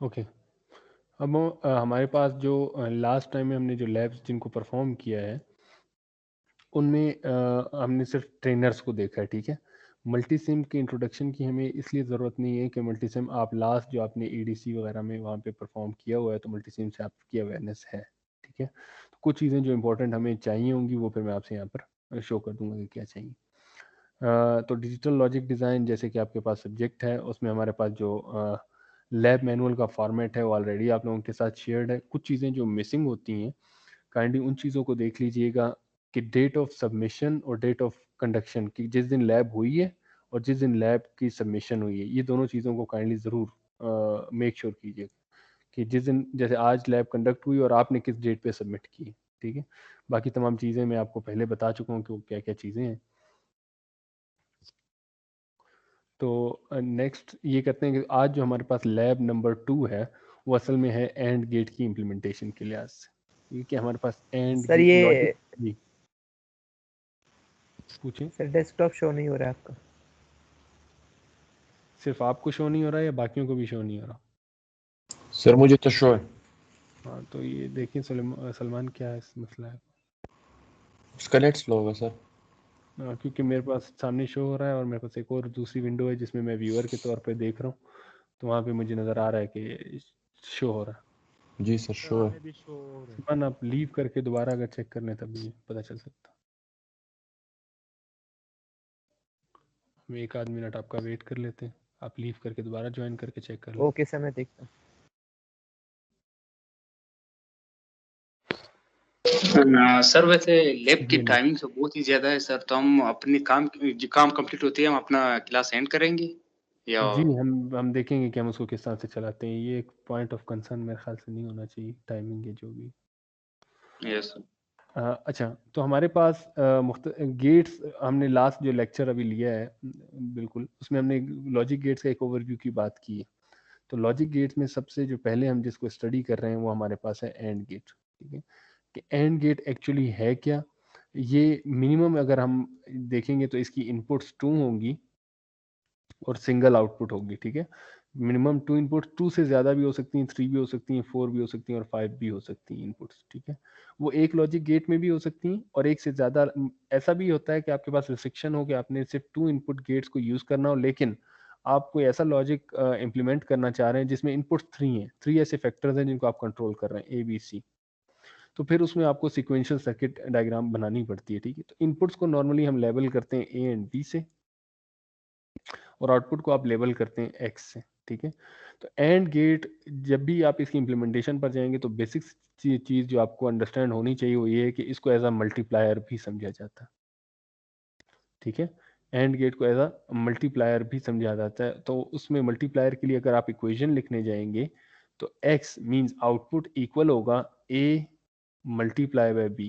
Okay. अब हमारे पास जो लास्ट टाइम में हमने जो लैब्स जिनको परफॉर्म किया है उनमें हमने सिर्फ ट्रेनर्स को देखा है, ठीक है। मल्टीसिम के इंट्रोडक्शन की हमें इसलिए ज़रूरत नहीं है कि मल्टीसिम आप लास्ट जो आपने एडीसी वगैरह में वहाँ पे परफॉर्म किया हुआ है तो मल्टीसिम से आपकी अवेयरनेस है, ठीक है। तो कुछ चीज़ें जो इंपॉर्टेंट हमें चाहिए होंगी वो फिर मैं आपसे यहाँ पर शो कर दूंगा कि क्या चाहिए। तो डिजिटल लॉजिक डिज़ाइन जैसे कि आपके पास सब्जेक्ट है उसमें हमारे पास जो लैब मैनुअल का फॉर्मेट है वो ऑलरेडी आप लोगों के साथ शेयर्ड है। कुछ चीज़ें जो मिसिंग होती हैं काइंडली उन चीज़ों को देख लीजिएगा कि डेट ऑफ सबमिशन और डेट ऑफ कंडक्शन की जिस दिन लैब हुई है और जिस दिन लैब की सबमिशन हुई है ये दोनों चीज़ों को काइंडली ज़रूर मेक श्योर कीजिए कि जिस दिन जैसे आज लैब कंडक्ट हुई और आपने किस डेट पे सबमिट की है, ठीक है। बाकी तमाम चीज़ें मैं आपको पहले बता चुका हूँ कि वो क्या क्या चीज़ें हैं। तो नेक्स्ट ये करते हैं कि आज जो हमारे पास लैब नंबर 2 है वो असल में है एंड गेट की इम्प्लीमेंटेशन के लिहाज से। ये कि हमारे पास एंड सर लॉजिक ये जी पूछें। सर डेस्कटॉप शो नहीं हो रहा है आपका। सिर्फ आपको शो नहीं हो रहा है या बाकियों को भी शो नहीं हो रहा? सर मुझे तो शो है। हाँ तो ये देखिए सलमान क्या है इस मसला है। उसका नेट स्लो होगा सर। क्योंकि मेरे पास सामने शो हो रहा है और मेरे पास एक और दूसरी विंडो है जिसमें मैं व्यूअर के तौर पे देख रहा हूँ तो वहाँ पे मुझे नज़र आ रहा है कि शो हो रहा है। जी सर शो है। सलमान आप लीव करके दोबारा अगर चेक कर लें तभी पता चल सकता। हम एक आध मिनट आपका वेट कर लेते हैं, आप लीव करके दोबारा ज्वाइन करके चेक कर लें। ओके सर मैं देखता हूँ। सर वैसे लैब की जी टाइमिंग तो बहुत ही ज्यादा है सर, तो हम अपने काम कंप्लीट होते हैं हम अपना क्लास एंड करेंगे या? जी हम देखेंगे कि हम उसको किस तरह से चलाते हैं। ये एक पॉइंट ऑफ कंसर्न मेरे ख्याल से नहीं होना चाहिए टाइमिंग के जो भी। Yes sir. अच्छा तो हमारे पास गेट्स हमने लास्ट जो लेक्चर अभी लिया है बिल्कुल उसमें हमने लॉजिक गेट्स का एक ओवरव्यू की बात की है। तो लॉजिक गेट्स में सबसे जो पहले हम जिसको स्टडी कर रहे हैं वो हमारे पास है एंड गेट, ठीक है। कि एंड गेट एक्चुअली है क्या। ये मिनिमम अगर हम देखेंगे तो इसकी इनपुट्स 2 होंगी और सिंगल आउटपुट होगी, ठीक है। मिनिमम 2 इनपुट, 2 से ज़्यादा भी हो सकती हैं, 3 भी हो सकती हैं, 4 भी हो सकती हैं और 5 भी हो सकती हैं इनपुट्स, ठीक है। वो एक लॉजिक गेट में भी हो सकती हैं और एक से ज़्यादा। ऐसा भी होता है कि आपके पास रिस्ट्रिक्शन हो कि आपने सिर्फ 2 इनपुट गेट्स को यूज़ करना हो, लेकिन आप कोई ऐसा लॉजिक इम्प्लीमेंट करना चाह रहे हैं जिसमें इनपुट्स 3 हैं, 3 ऐसे फैक्टर्स हैं जिनको आप कंट्रोल कर रहे हैं ए बी सी। तो फिर उसमें आपको सिक्वेंशियल सर्किट डायग्राम बनानी पड़ती है, ठीक है। तो इनपुट्स को नॉर्मली हम लेबल करते हैं ए एंड बी से और आउटपुट को आप लेबल करते हैं एक्स से, ठीक है। तो एंड गेट जब भी आप इसकी इम्प्लीमेंटेशन पर जाएंगे तो बेसिक चीज़ जो आपको अंडरस्टैंड होनी चाहिए वो ये है कि इसको एज अ मल्टीप्लायर भी समझा जाता है, ठीक है। एंड गेट को एज अ मल्टीप्लायर भी समझा जाता है। तो उसमें मल्टीप्लायर के लिए अगर आप इक्वेशन लिखने जाएंगे तो एक्स मीन्स आउटपुट इक्वल होगा ए मल्टीप्लाई बाय बी,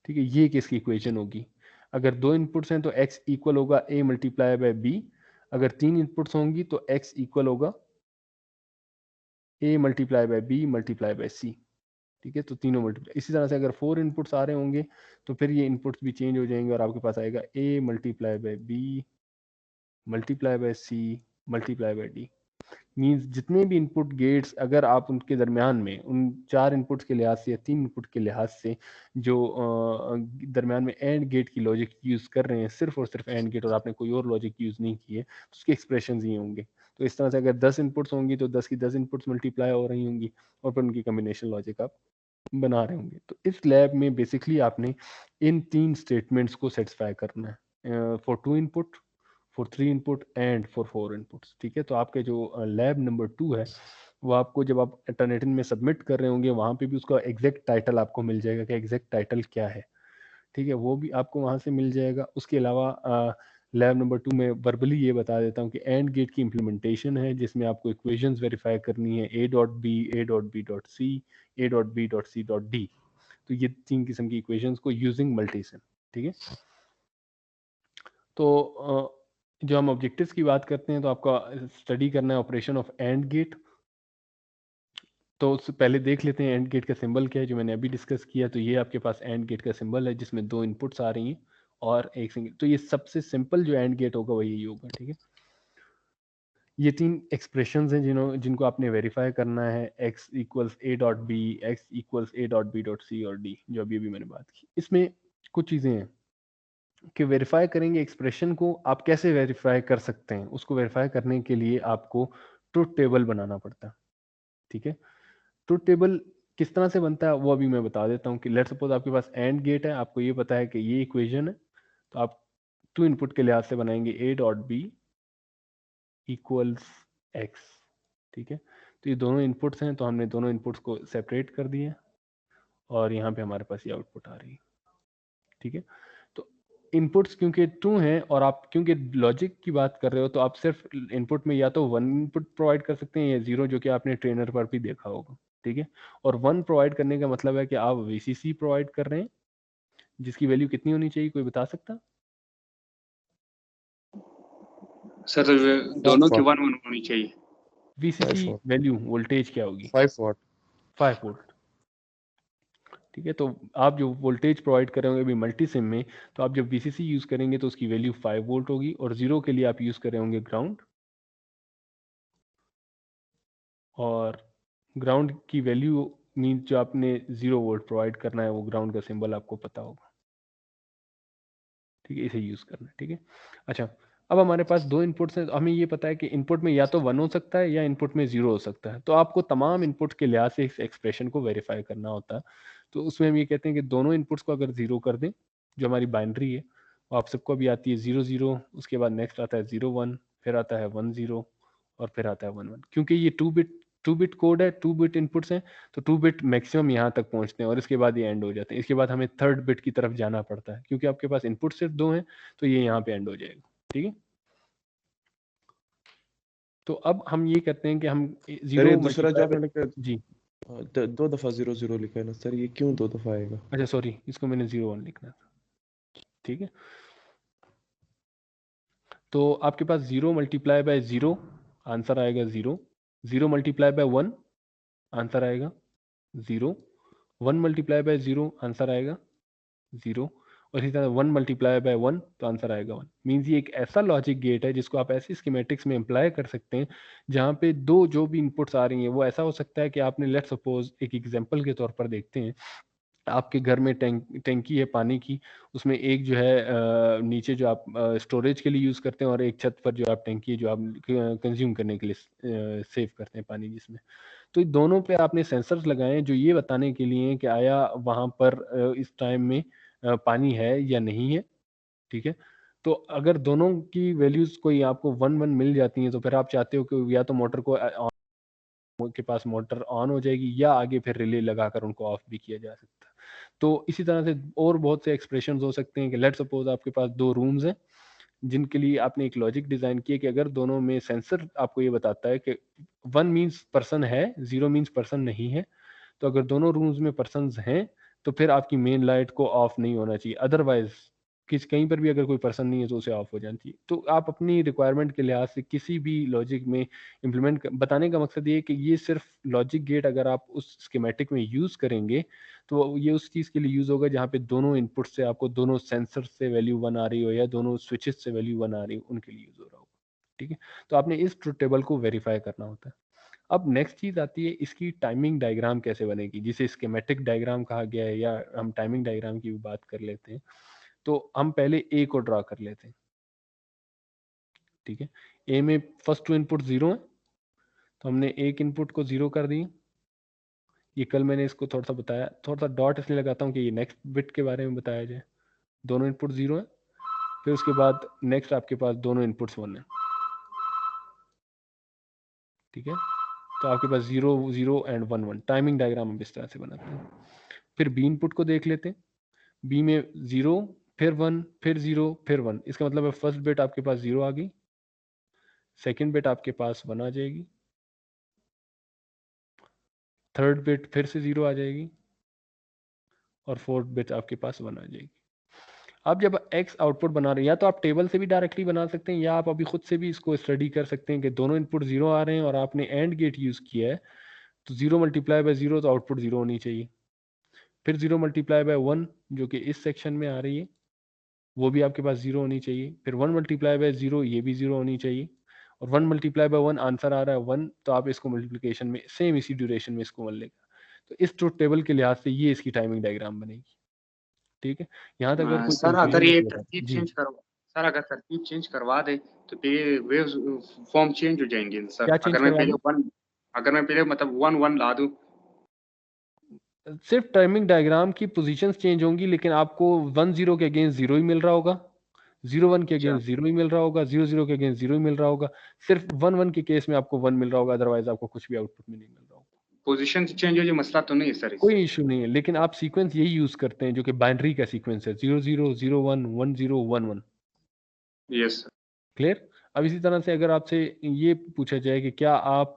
ठीक है। ये किसकी इक्वेशन होगी। अगर 2 इनपुट्स हैं तो x इक्वल होगा a मल्टीप्लाई बाय b। अगर 3 इनपुट्स होंगी तो x इक्वल होगा a multiply by b multiply by c, ठीक है। तो तीनों मल्टीप्लाई। इसी तरह से अगर 4 इनपुट्स आ रहे होंगे तो फिर ये इनपुट्स भी चेंज हो जाएंगे और आपके पास आएगा a multiply by b multiply by c multiply by d। Means जितने भी इनपुट गेट्स अगर आप उनके दरमियान में उन 4 इनपुट्स के लिहाज से या 3 इनपुट के लिहाज से जो दरमियान में एंड गेट की लॉजिक यूज़ कर रहे हैं, सिर्फ और सिर्फ एंड गेट, और आपने कोई और लॉजिक यूज़ नहीं की है तो उसके एक्सप्रेशन ये होंगे। तो इस तरह से अगर 10 इनपुट्स होंगी तो 10 की 10 इनपुट्स मल्टीप्लाई हो रही होंगी और फिर उनकी कम्बिनेशन लॉजिक आप बना रहे होंगे। तो इस लैब में बेसिकली आपने इन 3 स्टेटमेंट्स को सेटिस्फाई करना है for 2 input, for 3 input and for 4 inputs, ठीक है। तो आपके जो लैब नंबर 2 है वो आपको जब आप इंटरनेटिंग में सबमिट कर रहे होंगे वहाँ पे भी उसका एग्जैक्ट टाइटल आपको मिल जाएगा कि एग्जैक्ट टाइटल क्या है, ठीक है। वो भी आपको वहाँ से मिल जाएगा। उसके अलावा लैब नंबर 2 में वर्बली ये बता देता हूँ कि एंड गेट की इम्प्लीमेंटेशन है जिसमें आपको इक्वेशंस वेरीफाई करनी है a dot B, a dot B dot C, a dot B dot C dot D. तो ये 3 किस्म की इक्वेशंस को यूजिंग मल्टीसिम, ठीक है। तो जो हम ऑब्जेक्टिव्स की बात करते हैं तो आपका स्टडी करना है ऑपरेशन ऑफ एंड गेट। तो उससे पहले देख लेते हैं एंड गेट का सिंबल क्या है जो मैंने अभी डिस्कस किया। तो ये आपके पास एंड गेट का सिंबल है जिसमें 2 इनपुट्स आ रही हैं और एक सिंगल। तो ये सबसे सिंपल जो एंड गेट होगा वही होगा, ठीक है। ये 3 एक्सप्रेशंस हैं जिनको आपने वेरीफाई करना है, x equals a dot B, x equals a dot B dot C और d, जो अभी मैंने बात की। इसमें कुछ चीज़ें हैं कि वेरीफाई करेंगे एक्सप्रेशन को, आप कैसे वेरीफाई कर सकते हैं। उसको वेरीफाई करने के लिए आपको ट्रुथ टेबल बनाना पड़ता है, ठीक है। ट्रुथ टेबल किस तरह से बनता है वो अभी मैं बता देता हूँ कि लेट्स सपोज आपके पास एंड गेट है, आपको ये पता है कि ये इक्वेशन है, तो आप 2 इनपुट के लिहाज से बनाएंगे a dot B equals X, ठीक है। तो ये दोनों इनपुट्स हैं, तो हमने दोनों इनपुट्स को सेपरेट कर दिया और यहाँ पे हमारे पास ये आउटपुट आ रही है, ठीक है। तो इनपुट्स क्योंकि 2 हैं और आप क्योंकि लॉजिक की बात कर रहे हो, तो आप सिर्फ इनपुट में या तो 1 इनपुट प्रोवाइड कर सकते हैं या 0, जो कि आपने ट्रेनर पर भी देखा होगा, ठीक है। और 1 प्रोवाइड करने का मतलब है कि आप VCC प्रोवाइड कर रहे हैं, जिसकी वैल्यू कितनी होनी चाहिए, कोई बता सकता? सर दोनों की 5 1 1 होनी चाहिए। VCC 5 वैल्यू वोल्टेज क्या होगी? 5 वाट 5 वोल्ट, ठीक है। तो आप जो वोल्टेज प्रोवाइड कर रहे होंगे अभी मल्टी सिम में, तो आप जब VCC यूज करेंगे तो उसकी वैल्यू 5 वोल्ट होगी, और 0 के लिए आप यूज कर रहे होंगे ग्राउंड, और ग्राउंड की वैल्यू मीन जो आपने 0 वोल्ट प्रोवाइड करना है वो ग्राउंड का सिंबल आपको पता होगा, ठीक है। इसे यूज करना है, ठीक है। अच्छा, अब हमारे पास 2 इनपुट्स हैं, तो हमें ये पता है कि इनपुट में या तो 1 हो सकता है या इनपुट में 0 हो सकता है, तो आपको तमाम इनपुट के लिहाज से इस एक्सप्रेशन को वेरीफाई करना होता है। तो उसमें हम ये कहते हैं कि दोनों इनपुट्स को अगर 0 कर दें, जो हमारी बाइनरी है वो आप सबको अभी आती है 0 0, उसके बाद नेक्स्ट आता है 0 1, फिर आता है 1 0, और फिर आता है 1 1। क्योंकि ये 2 बिट कोड है, 2 बिट इनपुट्स हैं, तो 2 बिट मैक्सिमम यहाँ तक पहुँचते हैं और इसके बाद ये एंड हो जाते हैं। इसके बाद हमें थर्ड बिट की तरफ जाना पड़ता है, क्योंकि आपके पास इनपुट सिर्फ 2 हैं, तो ये यहाँ पे एंड हो जाएगा, ठीक है। तो अब हम ये करते हैं कि हम सर, ये 0 दूसरा जो आपने लिखा जी, है 2 दफा 0 0 लिखा है ना सर, ये क्यों 2 दफा आएगा? अच्छा सॉरी, इसको मैंने 0 1 लिखना था, ठीक है। तो आपके पास 0 मल्टीप्लाई बाय 0 आंसर आएगा 0, 0 मल्टीप्लाई बाय 1 आंसर आएगा 0, 1 मल्टीप्लाई बाय 0 आंसर आएगा 0, और इसी तरह 1 मल्टीप्लाई बाय 1 तो आंसर आएगा 1। मीन्स ये एक ऐसा लॉजिक गेट है जिसको आप ऐसी स्कीमेटिक्स में अप्लाई कर सकते हैं जहाँ पे दो जो भी इनपुट्स आ रही हैं वो ऐसा हो सकता है कि आपने लेट सपोज एक एग्जांपल के तौर पर देखते हैं, आपके घर में टैंकी है पानी की, उसमें एक जो है नीचे जो आप स्टोरेज के लिए यूज़ करते हैं, और एक छत पर जो आप टैंकी है जो आप कंज्यूम करने के लिए सेव करते हैं पानी जिसमें। तो इन दोनों पे आपने सेंसर्स लगाए हैं जो ये बताने के लिए कि आया वहाँ पर इस टाइम में पानी है या नहीं है, ठीक है। तो अगर दोनों की वैल्यूज कोई आपको 1 1 मिल जाती हैं, तो फिर आप चाहते हो कि या तो मोटर को के पास मोटर ऑन हो जाएगी, या आगे फिर रिले लगाकर उनको ऑफ भी किया जा सकता है। तो इसी तरह से और बहुत से एक्सप्रेशंस हो सकते हैं कि लेट सपोज आपके पास 2 रूम्स हैं जिनके लिए आपने एक लॉजिक डिजाइन किया कि अगर दोनों में सेंसर आपको ये बताता है कि 1 मींस पर्सन है, 0 मींस पर्सन नहीं है, तो अगर दोनों रूम्स में पर्सन्स हैं तो फिर आपकी मेन लाइट को ऑफ नहीं होना चाहिए, अदरवाइज कहीं पर भी अगर कोई पर्सन नहीं है तो उसे ऑफ हो जानी चाहिए। तो आप अपनी रिक्वायरमेंट के लिहाज से किसी भी लॉजिक में इम्प्लीमेंट बताने का मकसद ये है कि ये सिर्फ लॉजिक गेट अगर आप उस स्कीमेटिक में यूज करेंगे तो ये उस चीज़ के लिए यूज होगा जहाँ पे दोनों इनपुट से आपको दोनों सेंसर से वैल्यू 1 आ रही हो या दोनों स्विचेस से वैल्यू 1 आ रही हो, उनके लिए यूज हो रहा होगा, ठीक है। तो आपने इस ट्रुथ टेबल को वेरीफाई करना होता है। अब नेक्स्ट चीज आती है इसकी टाइमिंग डायग्राम कैसे बनेगी, जिसे स्कीमेटिक डायग्राम कहा गया है, या हम टाइमिंग डायग्राम की भी बात कर लेते हैं। तो हम पहले ए को ड्रा कर लेते हैं, ठीक है। ए में फर्स्ट 2 इनपुट 0 है, तो हमने एक इनपुट को 0 कर दिया। ये कल मैंने इसको थोड़ा सा बताया, थोड़ा सा डॉट इसलिए लगाता हूँ कि ये नेक्स्ट बिट के बारे में बताया जाए। दोनों इनपुट 0 है, फिर उसके बाद नेक्स्ट आपके पास दोनों इनपुट्स 1 है, ठीक है। तो आपके पास 0 0 एंड 1 1 टाइमिंग डायग्राम हम इस तरह से बनाते हैं। फिर बी इनपुट को देख लेते हैं, बी में 0 फिर 1 फिर 0 फिर 1, इसका मतलब है फर्स्ट बिट आपके पास 0 आ गई, सेकंड बिट आपके पास 1 आ जाएगी, थर्ड बिट फिर से 0 आ जाएगी, और फोर्थ बिट आपके पास 1 आ जाएगी। अब जब x आउटपुट बना रहे हैं, या तो आप टेबल से भी डायरेक्टली बना सकते हैं या आप अभी खुद से भी इसको स्टडी कर सकते हैं कि दोनों इनपुट 0 आ रहे हैं और आपने एंड गेट यूज किया है, तो 0 मल्टीप्लाई बाय 0 तो आउटपुट 0 होनी चाहिए। फिर 0 मल्टीप्लाई बाय 1 जो कि इस सेक्शन में आ रही है वो भी आपके पास 0 होनी चाहिए। फिर 1 मल्टीप्लाई बाय 0 ये भी 0 होनी चाहिए, और 1 मल्टीप्लाई बाय 1 आंसर आ रहा है 1, तो आप इसको मल्टीप्लिकेशन में सेम इसी ड्यूरेशन में इसको 1 लेगा। तो इस ट्रुथ टेबल के लिहाज से ये इसकी टाइमिंग डायग्राम बनेगी। ठीक है, यहाँ तक अगर कोई सर अगर कंफ्यूजन ये हो तो बता। तरतीब जी, चेंज करवा सर अगर तरतीब चेंज करवा दे तो फिर वेव्स फॉर्म चेंज हो जाएंगे सर। क्या चेंज करवा दें? अगर मैं पहले मतलब 1 ला दूं सिर्फ टाइमिंग डायग्राम की पोजीशंस चेंज होंगी, लेकिन आपको 1 0 के अगेंस्ट 0 ही मिल रहा होगा, 0 1 के अच्छा अगेंस्ट 0 ही मिल रहा होगा, 0 0 के अगेंस्ट 0 ही मिल रहा होगा। सिर्फ 1 1 के केस में आपको 1 मिल रहा होगा, अदरवाइज आपको कुछ भी आउटपुट में नहीं मिल रहा होगा। पोजीशन चेंज हो जाए मसला तो नहीं है सर कोई इशू नहीं है, लेकिन आप सीक्वेंस यही यूज करते हैं जो कि बाइनरी का सीक्वेंस है, 0 0 0 1 1 0 1 1। Yes sir. क्लियर? अब इसी तरह से अगर आपसे ये पूछा जाए कि क्या आप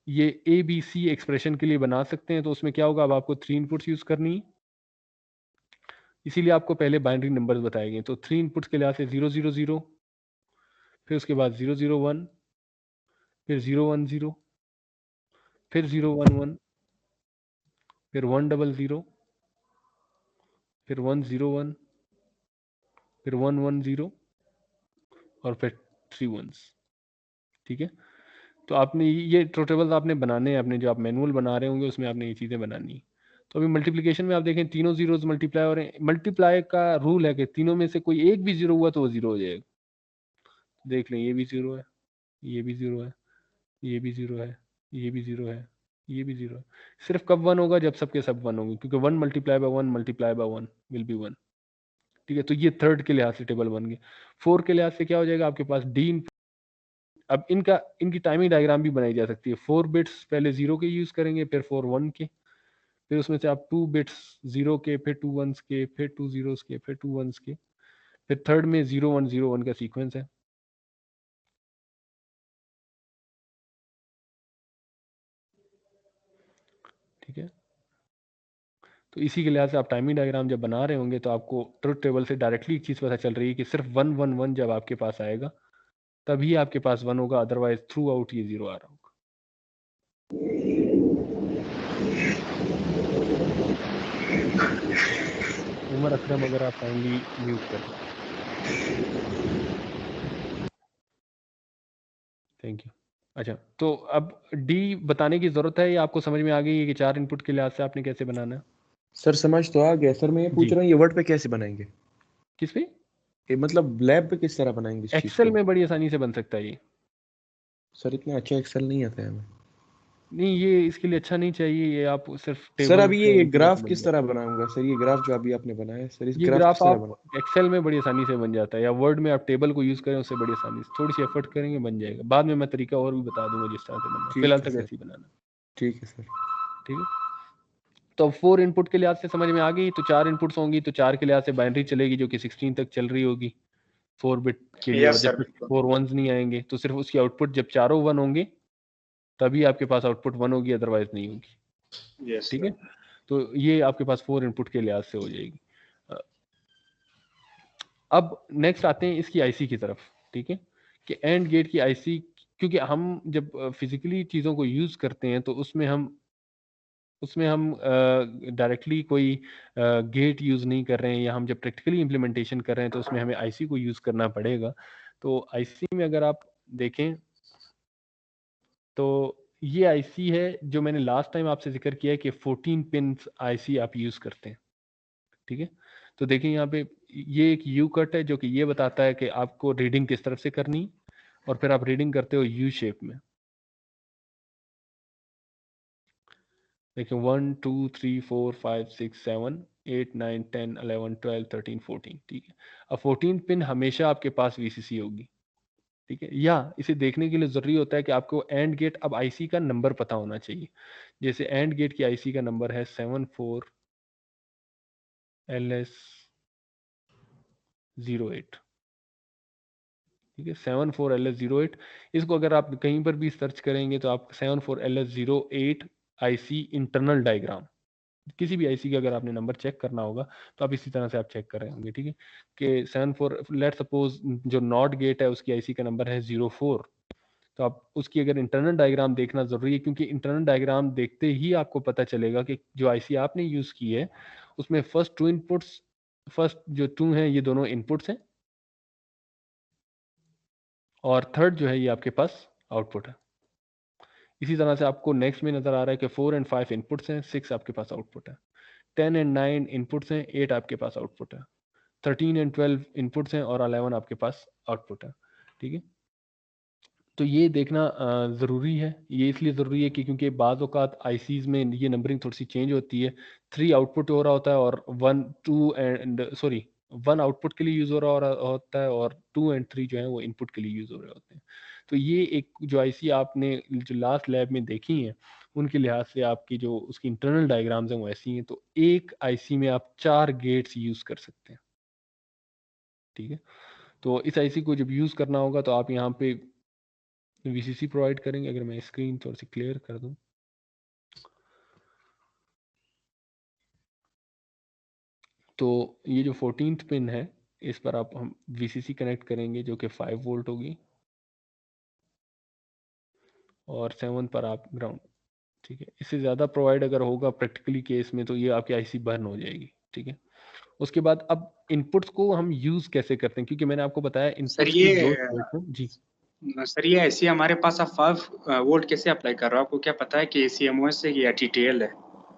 ये ए बी सी एक्सप्रेशन के लिए बना सकते हैं, तो उसमें क्या होगा, अब आपको 3 इनपुट्स यूज करनी है, इसीलिए आपको पहले बाइनरी नंबर्स बताए गए। तो 3 इनपुट्स के लिहाज से 0 0 0, फिर उसके बाद 0 0 1, फिर 0 1 0, फिर 0 1 1, फिर 1 0 0, फिर 1 0 1, फिर 1 1 0, और फिर 3 1s। ठीक है, तो आपने ये ट्रुथ टेबल्स आपने बनाने हैं, अपने जो आप मैनुअल बना रहे होंगे उसमें आपने ये चीज़ें बनानी है। तो अभी मल्टीप्लिकेशन में आप देखें तीनों जीरोज मल्टीप्लाई हो रहे हैं। मल्टीप्लाई का रूल है कि तीनों में से कोई एक भी जीरो हुआ तो वो जीरो हो जाएगा। देख लें, ये भी जीरो है, ये भी जीरो है, ये भी जीरो है, ये भी जीरो है, ये भी जीरो है। सिर्फ कब वन होगा, जब सबके सब वन होंगे, क्योंकि 1 multiply by 1 multiply by 1 will be 1। ठीक है, तो ये थर्ड के लिहाज से टेबल बन गए। 4 के लिहाज से क्या हो जाएगा, आपके पास डी। अब इनकी टाइमिंग डायग्राम भी बनाई जा सकती है। 4 बिट्स पहले 0 के यूज करेंगे, फिर 4 1 के, फिर उसमें से आप 2 बिट्स 0 के, फिर 2 1s के, फिर 2 zeros के, फिर 2 1s के, फिर थर्ड में 0 1 0 1 का सीक्वेंस है। ठीक है, तो इसी के लिहाज से आप टाइमिंग डायग्राम जब बना रहे होंगे तो आपको ट्रुथ टेबल से डायरेक्टली एक चीज़ पता चल रही है कि सिर्फ 1 1 1 जब आपके पास आएगा तभी आपके पास 1 होगा, अदरवाइज थ्रू आउट ये 0 आ रहा होगा। उमर अकरम, अगर आप काइंडली म्यूट करें, थैंक यू। अच्छा, तो अब डी बताने की जरूरत है या आपको समझ में आ गई है कि 4 इनपुट के लिहाज से आपने कैसे बनाना है? सर समझ तो आ गया सर, मैं ये पूछ जी, रहा हूँ ये वर्ड पे कैसे बनाएंगे, किस पे? ये मतलब लैब पे किस तरह बनाएंगे इस चीज एक्सेल को। में बड़ी आसानी से बन सकता है ये। सर इतना अच्छा एक्सेल नहीं आता है हमें। नहीं, ये इसके लिए अच्छा नहीं चाहिए, ये आप सिर्फ सर टेबल अभी और ये इनपुट ग्राफ समझ किस लो। तरह बनाऊंगा सर, ये ग्राफ जो अभी आपने बनाया है सर, इस ये ग्राफ ग्राफ किस तरह आप बना। एक्सेल में बड़ी आसानी से बन जाता है, या वर्ड में आप टेबल को यूज करें उससे बड़ी आसानी से, थोड़ी सी एफर्ट करेंगे बन जाएगा। बाद में मैं तरीका और भी बता दूंगा जिस तरह से बनना है, फिलहाल ठीक है तक सर, ऐसे ही बनाना। ठीक है सर। ठीक है, तो अब 4 इनपुट के लिहाज से समझ में आ गई। तो 4 इनपुट्स होंगी, तो 4 के लिहाज से बाइनरी चलेगी जो कि 16 तक चल रही होगी 4 बिट के लिए, और यस जब सर तक बिल्कुल 4 वंस नहीं आएंगे तो सिर्फ उसकी आउटपुट जब चारों 1 होंगे तभी आपके पास आउटपुट 1 होगी, अदरवाइज नहीं होगी। यस ठीक सर। है, तो ये आपके पास 4 इनपुट के लिहाज से हो जाएगी। अब नेक्स्ट आते हैं इसकी आईसी की तरफ। ठीक है, कि एंड गेट की आईसी, क्योंकि हम जब फिजिकली चीज़ों को यूज़ करते हैं तो उसमें हम डायरेक्टली कोई गेट यूज़ नहीं कर रहे हैं, या हम जब प्रैक्टिकली इम्प्लीमेंटेशन कर रहे हैं तो उसमें हमें आईसी को यूज़ करना पड़ेगा। तो आईसी में अगर आप देखें तो ये आईसी है जो मैंने लास्ट टाइम आपसे जिक्र किया है कि 14 पिन आईसी आप यूज़ करते हैं। ठीक है, तो देखिए यहाँ पे ये एक यू कट है जो कि ये बताता है कि आपको रीडिंग किस तरफ से करनी, और फिर आप रीडिंग करते हो यू शेप में। देखिए 1 2 3 4 5 6 7 8 9 10 11 12 13 14। ठीक है, अब 14 पिन हमेशा आपके पास वीसीसी होगी। ठीक है, या इसे देखने के लिए जरूरी होता है कि आपको एंड गेट, अब आईसी का नंबर पता होना चाहिए। जैसे एंड गेट की आईसी का नंबर है 74LS08। ठीक है, 74LS08। इसको अगर आप कहीं पर भी सर्च करेंगे तो आप 74LS08 आईसी इंटरनल डायग्राम, किसी भी आईसी का अगर आपने नंबर चेक करना होगा तो आप इसी तरह से आप चेक कर रहे होंगे। ठीक है, कि 74, लेट सपोज जो नॉट गेट है उसकी आईसी का नंबर है 04, तो आप उसकी अगर इंटरनल डायग्राम देखना जरूरी है, क्योंकि इंटरनल डायग्राम देखते ही आपको पता चलेगा कि जो आईसी आपने यूज की है उसमें फर्स्ट जो टू हैं ये दोनों इनपुट्स हैं, और थर्ड जो है ये आपके पास आउटपुट है। इसी तरह से आपको नेक्स्ट में नज़र आ रहा है कि 4 एंड 5 इनपुट्स हैं, 6 आपके पास आउटपुट है। 10 एंड 9 इनपुट्स हैं, 8 आपके पास आउटपुट है। 13 एंड 12 इनपुट्स हैं और 11 आपके पास आउटपुट है। ठीक है, तो ये देखना ज़रूरी है। ये इसलिए ज़रूरी है कि क्योंकि बाज़ औक़ात आईसीज़ में ये नंबरिंग थोड़ी सी चेंज होती है। 3 आउटपुट हो रहा होता है और 1 आउटपुट के लिए यूज़ हो रहा होता है और 2 एंड 3 जो है वो इनपुट के लिए यूज़ हो रहे होते हैं। तो ये एक जो आईसी आपने जो लास्ट लैब में देखी हैं, उनके लिहाज से आपकी जो उसकी इंटरनल डायग्राम्स हैं वो ऐसी हैं। तो एक आईसी में आप 4 गेट्स यूज़ कर सकते हैं। ठीक है, तो इस आईसी को जब यूज़ करना होगा तो आप यहाँ पे वीसीसी प्रोवाइड करेंगे। अगर मैं स्क्रीन थोड़ी सी क्लियर कर दूं, तो ये जो 14th पिन है इस पर आप हम वीसीसी कनेक्ट करेंगे जो कि 5 वोल्ट होगी और 7 पर आप ग्राउंड। ठीक है, इससे ज़्यादा प्रोवाइड अगर होगा प्रैक्टिकली केस में तो ये आपकी आईसी बर्न हो जाएगी। ठीक है, उसके बाद अब इनपुट्स को हम यूज़ कैसे करते हैं, क्योंकि मैंने आपको बताया सर इनपुट्स की ये दो स्टेट्स हैं। जी सर ये ऐसी हमारे पास आप 5 वोल्ट कैसे अप्लाई कर रहे हो? आपको क्या पता है कि ACMOS है या TTL है?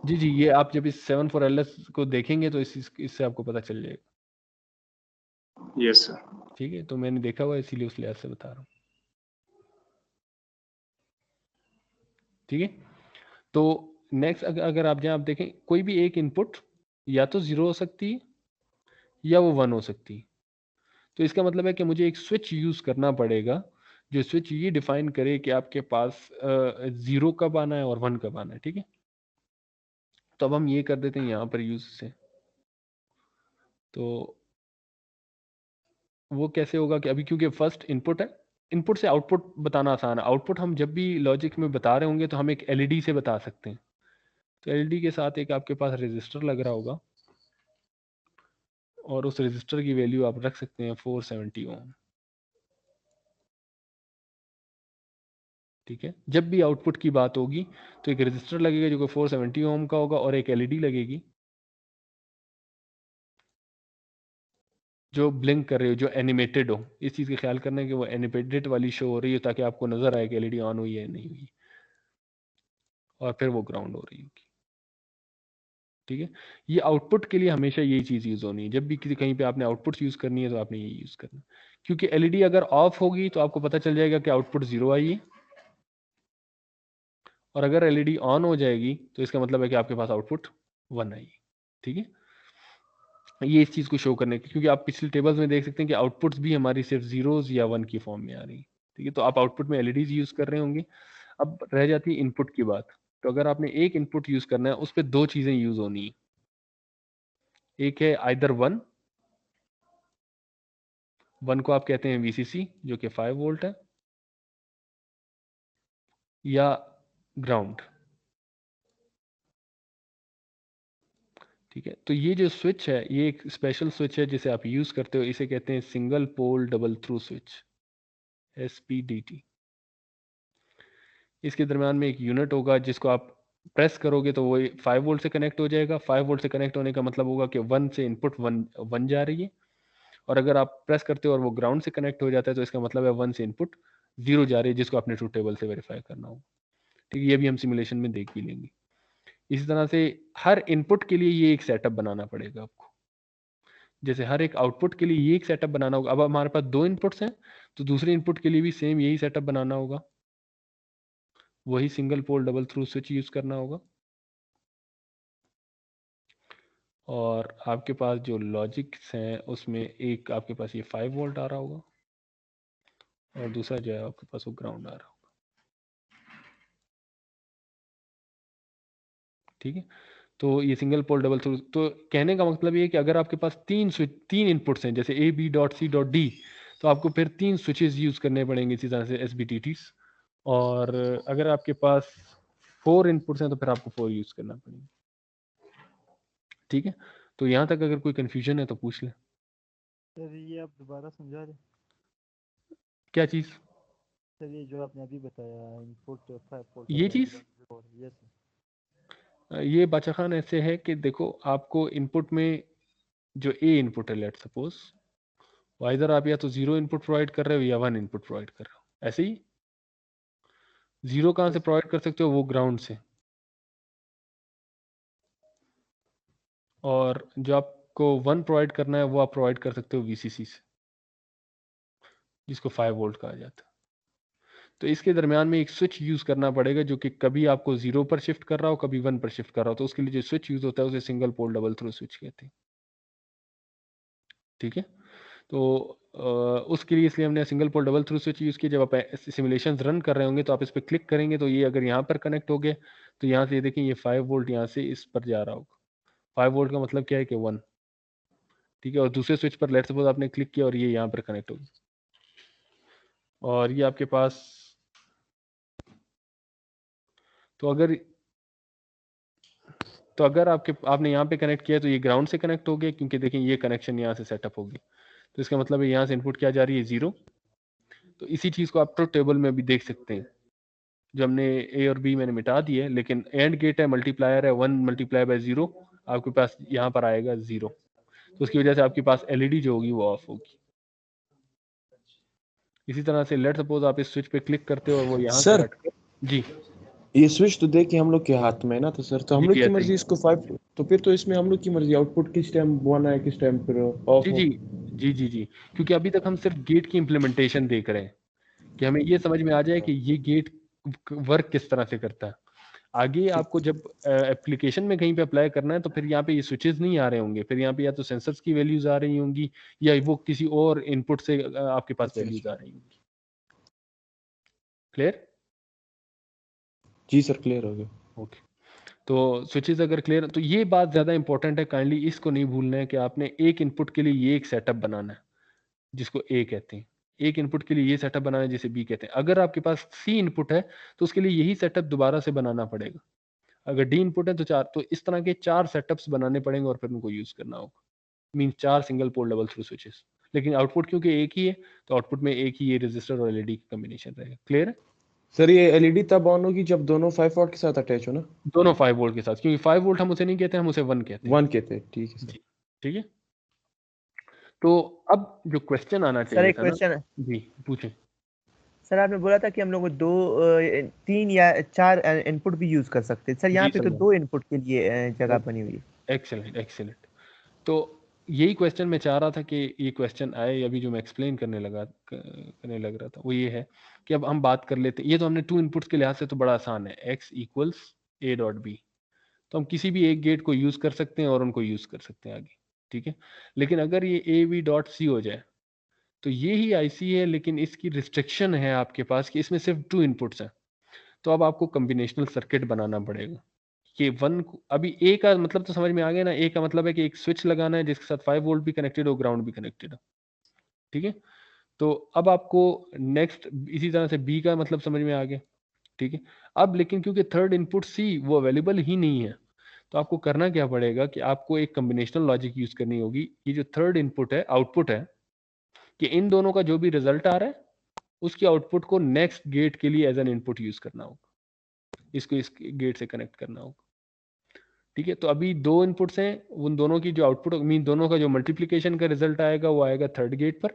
जी जी, ये आप जब इस 74LS को देखेंगे तो इससे आपको पता चल जाएगा। Yes sir. ठीक है, तो मैंने देखा हुआ है इसीलिए उस लिहाज से बता रहा हूँ। ठीक है, तो नेक्स्ट अगर आप जहाँ आप देखें कोई भी एक इनपुट या तो 0 हो सकती है या वो 1 हो सकती है। तो इसका मतलब है कि मुझे एक स्विच यूज़ करना पड़ेगा जो स्विच ये डिफाइन करे कि आपके पास 0 कब आना है और 1 कब आना है। ठीक है, तो अब हम ये कर देते हैं यहाँ पर यूज़ से। तो वो कैसे होगा कि अभी क्योंकि फर्स्ट इनपुट है, इनपुट से आउटपुट बताना आसान है। आउटपुट हम जब भी लॉजिक में बता रहे होंगे तो हम एक एलईडी से बता सकते हैं। तो एलईडी के साथ एक आपके पास रजिस्टर लग रहा होगा और उस रजिस्टर की वैल्यू आप रख सकते हैं 470 ओम। ठीक है, जब भी आउटपुट की बात होगी तो एक रजिस्टर लगेगा जो कि 470 ओम का होगा और एक एलईडी लगेगी जो ब्लिंक कर रही हो, जो एनिमेटेड हो। इस चीज़ का ख्याल करना है कि वो एनिमेटेड वाली शो हो रही है ताकि आपको नज़र आए कि एलईडी ऑन हुई है या नहीं हुई, और फिर वो ग्राउंड हो रही होगी। ठीक है, ये आउटपुट के लिए हमेशा यही चीज़ यूज़ होनी है। जब भी किसी कहीं पे आपने आउटपुट यूज़ करनी है तो आपने ये यूज़ करना है, क्योंकि एलईडी अगर ऑफ होगी तो आपको पता चल जाएगा कि आउटपुट 0 आई है, और अगर एलईडी ऑन हो जाएगी तो इसका मतलब है कि आपके पास आउटपुट 1 आई है। ठीक है, ये इस चीज़ को शो करने की, क्योंकि आप पिछले टेबल्स में देख सकते हैं कि आउटपुट्स भी हमारी सिर्फ जीरोज या 1 की फॉर्म में आ रही है। ठीक है, तो आप आउटपुट में एलईडीज यूज़ कर रहे होंगे। अब रह जाती है इनपुट की बात। तो अगर आपने एक इनपुट यूज़ करना है उस पर 2 चीज़ें यूज़ होनी है। एक है आइदर 1 को आप कहते हैं वीसीसी जो कि 5 वोल्ट है, या ग्राउंड। ठीक है, तो ये जो स्विच है ये एक स्पेशल स्विच है जिसे आप यूज़ करते हो, इसे कहते हैं single pole double throw switch, SPDT। इसके दरम्यान में एक यूनिट होगा जिसको आप प्रेस करोगे तो वो 5 वोल्ट से कनेक्ट हो जाएगा। 5 वोल्ट से कनेक्ट होने का मतलब होगा कि 1 से इनपुट 1 जा रही है, और अगर आप प्रेस करते हो और वो ग्राउंड से कनेक्ट हो जाता है तो इसका मतलब है 1 से इनपुट 0 जा रही है, जिसको आपने ट्रूथ टेबल से वेरीफाई करना होगा। ठीक है, ये भी हम सिमुलेशन में देख भी लेंगे। इसी तरह से हर इनपुट के लिए ये एक सेटअप बनाना पड़ेगा आपको, जैसे हर एक आउटपुट के लिए ये एक सेटअप बनाना होगा। अब हमारे पास 2 इनपुट्स हैं तो दूसरे इनपुट के लिए भी सेम यही सेटअप बनाना होगा, वही single pole double throw switch use करना होगा। और आपके पास जो लॉजिक्स हैं उसमें एक आपके पास ये 5 वोल्ट आ रहा होगा और दूसरा जो है आपके पास वो ग्राउंड आ रहा होगा। ठीक है, तो ये सिंगल पोल डबल थ्रू, तो कहने का मतलब ये है कि अगर आपके पास 3 इनपुट्स हैं जैसे A B.C.D, तो आपको फिर 3 स्विचेस यूज़ करने पड़ेंगे इसी तरह से SBTTs। और अगर आपके पास 4 इनपुट्स हैं तो फिर आपको 4 यूज़ करना पड़ेगा। ठीक है, तो यहाँ तक अगर कोई कन्फ्यूजन है तो पूछ लें। सर ये आप दोबारा समझा दें। क्या चीज़? सर ये जो आपने अभी बताया इनपुट 5 वोल्ट ये चीज़ यस ये बाचा खान ऐसे है कि देखो आपको इनपुट में जो A इनपुट है लेट सपोज इधर आप या तो 0 इनपुट प्रोवाइड कर रहे हो या 1 इनपुट प्रोवाइड कर रहे हो। ऐसे ही 0 कहाँ से प्रोवाइड कर सकते हो, वो ग्राउंड से, और जो आपको 1 प्रोवाइड करना है वो आप प्रोवाइड कर सकते हो VCC से, जिसको 5 वोल्ट कहा जाता है। तो इसके दरमियान में एक स्विच यूज करना पड़ेगा जो कि कभी आपको 0 पर शिफ्ट कर रहा हो, कभी 1 पर शिफ्ट कर रहा हो। तो उसके लिए जो स्विच यूज होता है उसे single pole double throw switch कहते हैं। ठीक है, तो उसके लिए इसलिए हमने single pole double throw switch use किया। जब आप सिमुलेशन रन कर रहे होंगे तो आप इस पर क्लिक करेंगे तो ये अगर यहाँ पर कनेक्ट हो गए तो यहाँ से ये देखें, ये 5 वोल्ट यहाँ से इस पर जा रहा होगा। 5 वोल्ट का मतलब क्या है कि 1। ठीक है, और दूसरे स्विच पर लेट्स सपोज आपने क्लिक किया और ये यहाँ पर कनेक्ट हो गया, और ये आपके पास, तो अगर आपने यहाँ पे कनेक्ट किया तो ये ग्राउंड से कनेक्ट हो गया, क्योंकि देखें ये कनेक्शन यहाँ से सेटअप हो गया। तो इसका मतलब है यहाँ से इनपुट क्या जा रही है, 0। तो इसी चीज़ को आप ट्रुथ टेबल में भी देख सकते हैं। जो हमने ए और बी मैंने मिटा दिए, लेकिन एंड गेट है, मल्टीप्लायर है, 1 मल्टीप्लाई बाय 0, आपके पास यहाँ पर आएगा 0। तो उसकी वजह से आपके पास एलईडी जो होगी वो ऑफ होगी। इसी तरह से लेट सपोज आप इस स्विच पे क्लिक करते हो और वो यहाँ से सर, हट जी ये स्विच तो देखिए हम लोग के हाथ में है ना, तो सर तो हम जी लोग जी की ऐसे मर्जी ही। इसको 5, तो फिर तो इसमें हम लोग की मर्जी आउटपुट किस टाइम वन आए किस टाइम फिर ऑफ जी हो। जी जी जी जी क्योंकि अभी तक हम सिर्फ गेट की इम्प्लीमेंटेशन देख रहे हैं कि हमें ये समझ में आ जाए कि ये गेट वर्क किस तरह से करता है। आगे आपको जब एप्लीकेशन में कहीं पे अप्लाई करना है तो फिर यहाँ पे ये स्विचेस नहीं आ रहे होंगे, फिर यहाँ पे या तो सेंसर्स की वैल्यूज आ रही होंगी या वो किसी और इनपुट से आपके पास वैल्यूज आ रही होंगी। क्लियर? जी सर, क्लियर हो गया। ओके, तो स्विचेस अगर क्लियर, तो ये बात ज़्यादा इंपॉर्टेंट है, काइंडली इसको नहीं भूलना है कि आपने एक इनपुट के लिए ये एक सेटअप बनाना है जिसको ए कहते हैं, एक इनपुट के लिए ये सेटअप बनाना है जिसे बी कहते हैं। अगर आपके पास सी इनपुट है तो उसके लिए यही सेटअप दोबारा से बनाना पड़ेगा। अगर डी इनपुट है तो 4, तो इस तरह के 4 सेटअप्स बनाने पड़ेंगे और फिर उनको यूज करना होगा। Mean 4 single pole double throw switches, लेकिन आउटपुट क्योंकि एक ही है तो आउटपुट में एक ही ये रजिस्टर और एलईडी का कॉम्बिनेशन रहेगा। क्लियर है? सर ये एलईडी तब ऑन होगी जब दोनों 5 वॉट के साथ अटैच हो ना। दोनों 5 वोल्ट के साथ, क्योंकि 5 वोल्ट हम उसे नहीं कहते, हम उसे 1 कहते हैं। 1 कहते हैं, ठीक है सर। जी ठीक है, तो अब जो क्वेश्चन आना सर चाहिए एक था ना, क्वेश्चन है जी पूछें। सर, आपने बोला था कि हम लोग 3 या 4 इनपुट भी यूज कर सकते हैं। सर यहाँ जी पे तो सलमान, 2 इनपुट के लिए जगह बनी हुई है। Excellent excellent. तो यही क्वेश्चन मैं चाह रहा था कि ये क्वेश्चन आए, अभी जो मैं एक्सप्लेन करने लग रहा था वो ये है कि अब हम बात कर लेते हैं। ये तो हमने 2 इनपुट्स के लिहाज से तो बड़ा आसान है, x equals a dot B, तो हम किसी भी एक गेट को यूज कर सकते हैं और उनको यूज कर सकते हैं आगे। ठीक है, लेकिन अगर ये ए बी डॉट सी हो जाए तो ये ही आईसी है, लेकिन इसकी रिस्ट्रिक्शन है आपके पास कि इसमें सिर्फ 2 इनपुट्स हैं। तो अब आपको कम्बिनेशनल सर्किट बनाना पड़ेगा। ये अभी ए का मतलब तो समझ में आ गया ना, ए का मतलब है कि एक स्विच लगाना है जिसके साथ 5 वोल्ट भी कनेक्टेड हो, ग्राउंड भी कनेक्टेड हो। ठीक है, तो अब आपको नेक्स्ट इसी तरह से बी का मतलब समझ में आ गया। ठीक है, अब लेकिन क्योंकि थर्ड इनपुट सी वो अवेलेबल ही नहीं है, तो आपको करना क्या पड़ेगा कि आपको एक कम्बिनेशनल लॉजिक यूज करनी होगी। ये जो थर्ड इनपुट है, आउटपुट है, कि इन दोनों का जो भी रिजल्ट आ रहा है उसके आउटपुट को नेक्स्ट गेट के लिए एज एन इनपुट यूज करना होगा, इसको इस गेट से कनेक्ट करना होगा। ठीक है, तो अभी 2 इनपुट्स हैं, उन दोनों की जो आउटपुट मीन दोनों का जो मल्टीप्लिकेशन का रिजल्ट आएगा वो आएगा थर्ड गेट पर।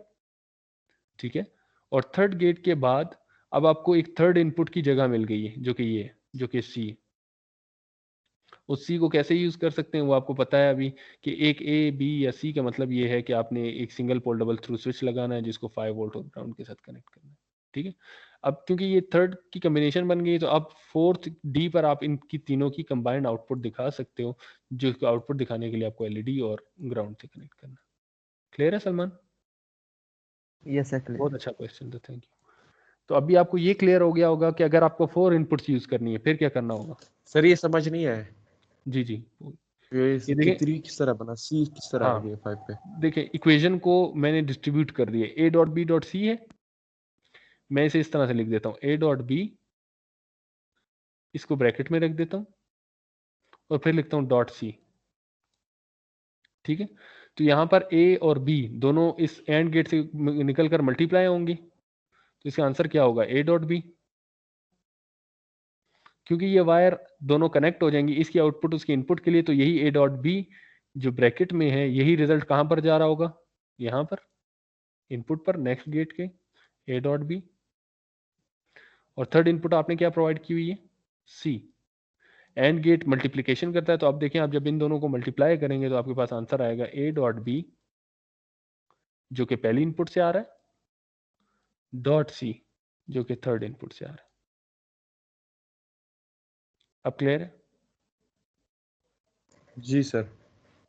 ठीक है, और थर्ड गेट के बाद अब आपको एक थर्ड इनपुट की जगह मिल गई है जो कि ये है, जो कि सी है। उस सी को कैसे यूज कर सकते हैं वो आपको पता है अभी, कि एक ए बी या सी का मतलब ये है कि आपने एक single pole double throw switch लगाना है जिसको 5 वोल्ट और ग्राउंड के साथ कनेक्ट करना है। ठीक है, अब क्योंकि ये थर्ड की कॉम्बिनेशन बन गई तो अब फोर्थ डी पर आप इनकी तीनों की कंबाइंड आउटपुट दिखा सकते हो, जो आउटपुट दिखाने के लिए आपको एलईडी और ग्राउंड से कनेक्ट करना है। क्लियर है सलमान? Yes sir, clear. बहुत अच्छा क्वेश्चन था, थैंक यू। तो अभी आपको ये क्लियर हो गया होगा कि अगर आपको 4 इनपुट्स यूज करनी है फिर क्या करना होगा। सर ये समझ नहीं आया। जी जी, ये ये देखें, कितनी किस तरह बना, सी किस तरह आ हाँ गया 5 पे। देखिए इक्वेशन को मैंने डिस्ट्रीब्यूट कर दिए, A dot B dot C है, मैं इसे इस तरह से लिख देता हूँ, ए डॉट बी, इसको ब्रैकेट में रख देता हूँ और फिर लिखता हूँ डॉट सी। ठीक है, तो यहाँ पर ए और बी दोनों इस एंड गेट से निकल कर मल्टीप्लाई होंगी, तो इसका आंसर क्या होगा, ए डॉट बी। क्योंकि ये वायर दोनों कनेक्ट हो जाएंगी, इसकी आउटपुट उसकी इनपुट के लिए, तो यही ए डॉट बी जो ब्रैकेट में है यही रिजल्ट कहाँ पर जा रहा होगा, यहाँ पर। इनपुट पर नेक्स्ट गेट के ए डॉट बी, और थर्ड इनपुट आपने क्या प्रोवाइड की हुई है, सी। एंड गेट मल्टीप्लिकेशन करता है, तो अब देखें आप जब इन दोनों को मल्टीप्लाई करेंगे तो आपके पास आंसर आएगा ए डॉट बी जो कि पहली इनपुट से आ रहा है डॉट सी जो कि थर्ड इनपुट से आ रहा है। अब क्लियर है? जी सर।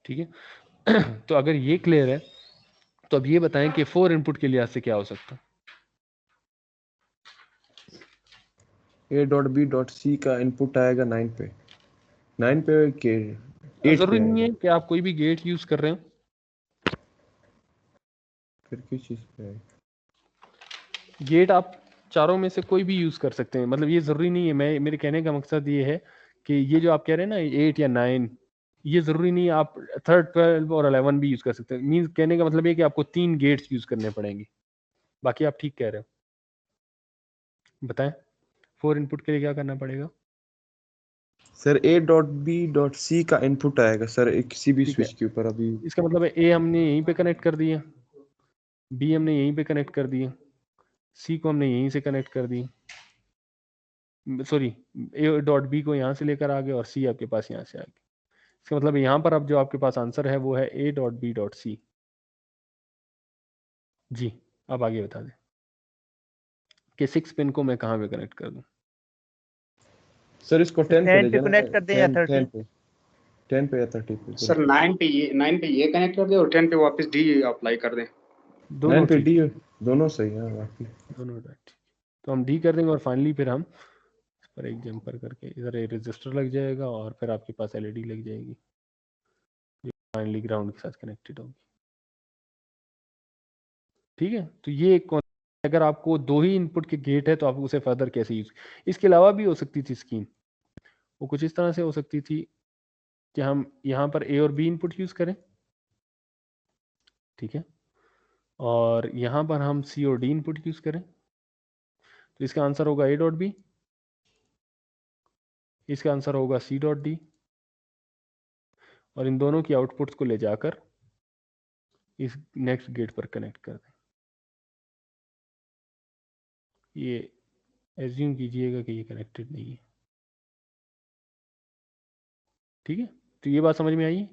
ठीक है। तो अगर ये क्लियर है तो अब ये बताएं कि 4 इनपुट के लिहाज से क्या हो सकता है। A dot B dot C का इनपुट आएगा 9 पे, 9 पे के 8 जरूरी पे नहीं है आएगा। कि आप कोई भी गेट यूज कर रहे हो, फिर किस चीज पे आएगा? गेट आप चारों में से कोई भी यूज कर सकते हैं, मतलब ये जरूरी नहीं है। मैं मेरे कहने का मकसद ये है कि ये जो आप कह रहे हैं ना 8 या 9, ये जरूरी नहीं है, आप 3, 12 और 11 भी यूज कर सकते हैं। मींस कहने का मतलब ये कि आपको 3 गेट्स यूज करने पड़ेंगे, बाकी आप ठीक कह रहे हो। बताएं 4 इनपुट के लिए क्या करना पड़ेगा। Sir A dot B dot C का इनपुट आएगा सर एक किसी भी ठीक है। स्विच के ऊपर। अभी इसका मतलब है ए हमने यहीं पे कनेक्ट कर दिया, बी हमने यहीं पे कनेक्ट कर दिया, सी को हमने यहीं से कनेक्ट कर दिया, सॉरी ए डॉट बी को यहाँ से लेकर आ गए और सी आपके पास यहाँ से आ गए। इसका मतलब यहाँ पर अब जो आपके पास आंसर है वो है A dot B dot C. जी अब आगे बता दें कि 6 पिन को मैं कहाँ पे कनेक्ट कर दूं। सर इसको 10 पे 10 ले पे जाना, कनेक्ट कर दें या 10 30? पे, 10 पे या 30 पे सर 9 पे ये कनेक्ट कर दे और 10 पे वापस डी अप्लाई कर दें। दोनों 9 पे ठीक, डी दोनों सही है बाकी। दोनों ठीक। तो हम डी कर देंगे और फाइनली फिर हम इस पर एक जंपर करके इधर एक रजिस्टर लग जाएगा और फिर आपके पास एलईडी लग जाएगी जो फाइनली ग्राउंड के साथ कनेक्टेड होगी। ठीक है, तो ये एक अगर आपको 2 ही इनपुट के गेट है तो आप उसे फर्दर कैसे यूज, इसके अलावा भी हो सकती थी स्कीम। वो कुछ इस तरह से हो सकती थी कि हम यहाँ पर ए और बी इनपुट यूज करें, ठीक है, और यहाँ पर हम सी और डी इनपुट यूज करें, तो इसका आंसर होगा ए डॉट बी, इसका आंसर होगा सी डॉट डी, और इन दोनों की आउटपुट्स को ले जाकर इस नेक्स्ट गेट पर कनेक्ट कर दें। ये एज्यूम कीजिएगा कि ये कनेक्टेड नहीं है। ठीक है, तो ये बात समझ में आई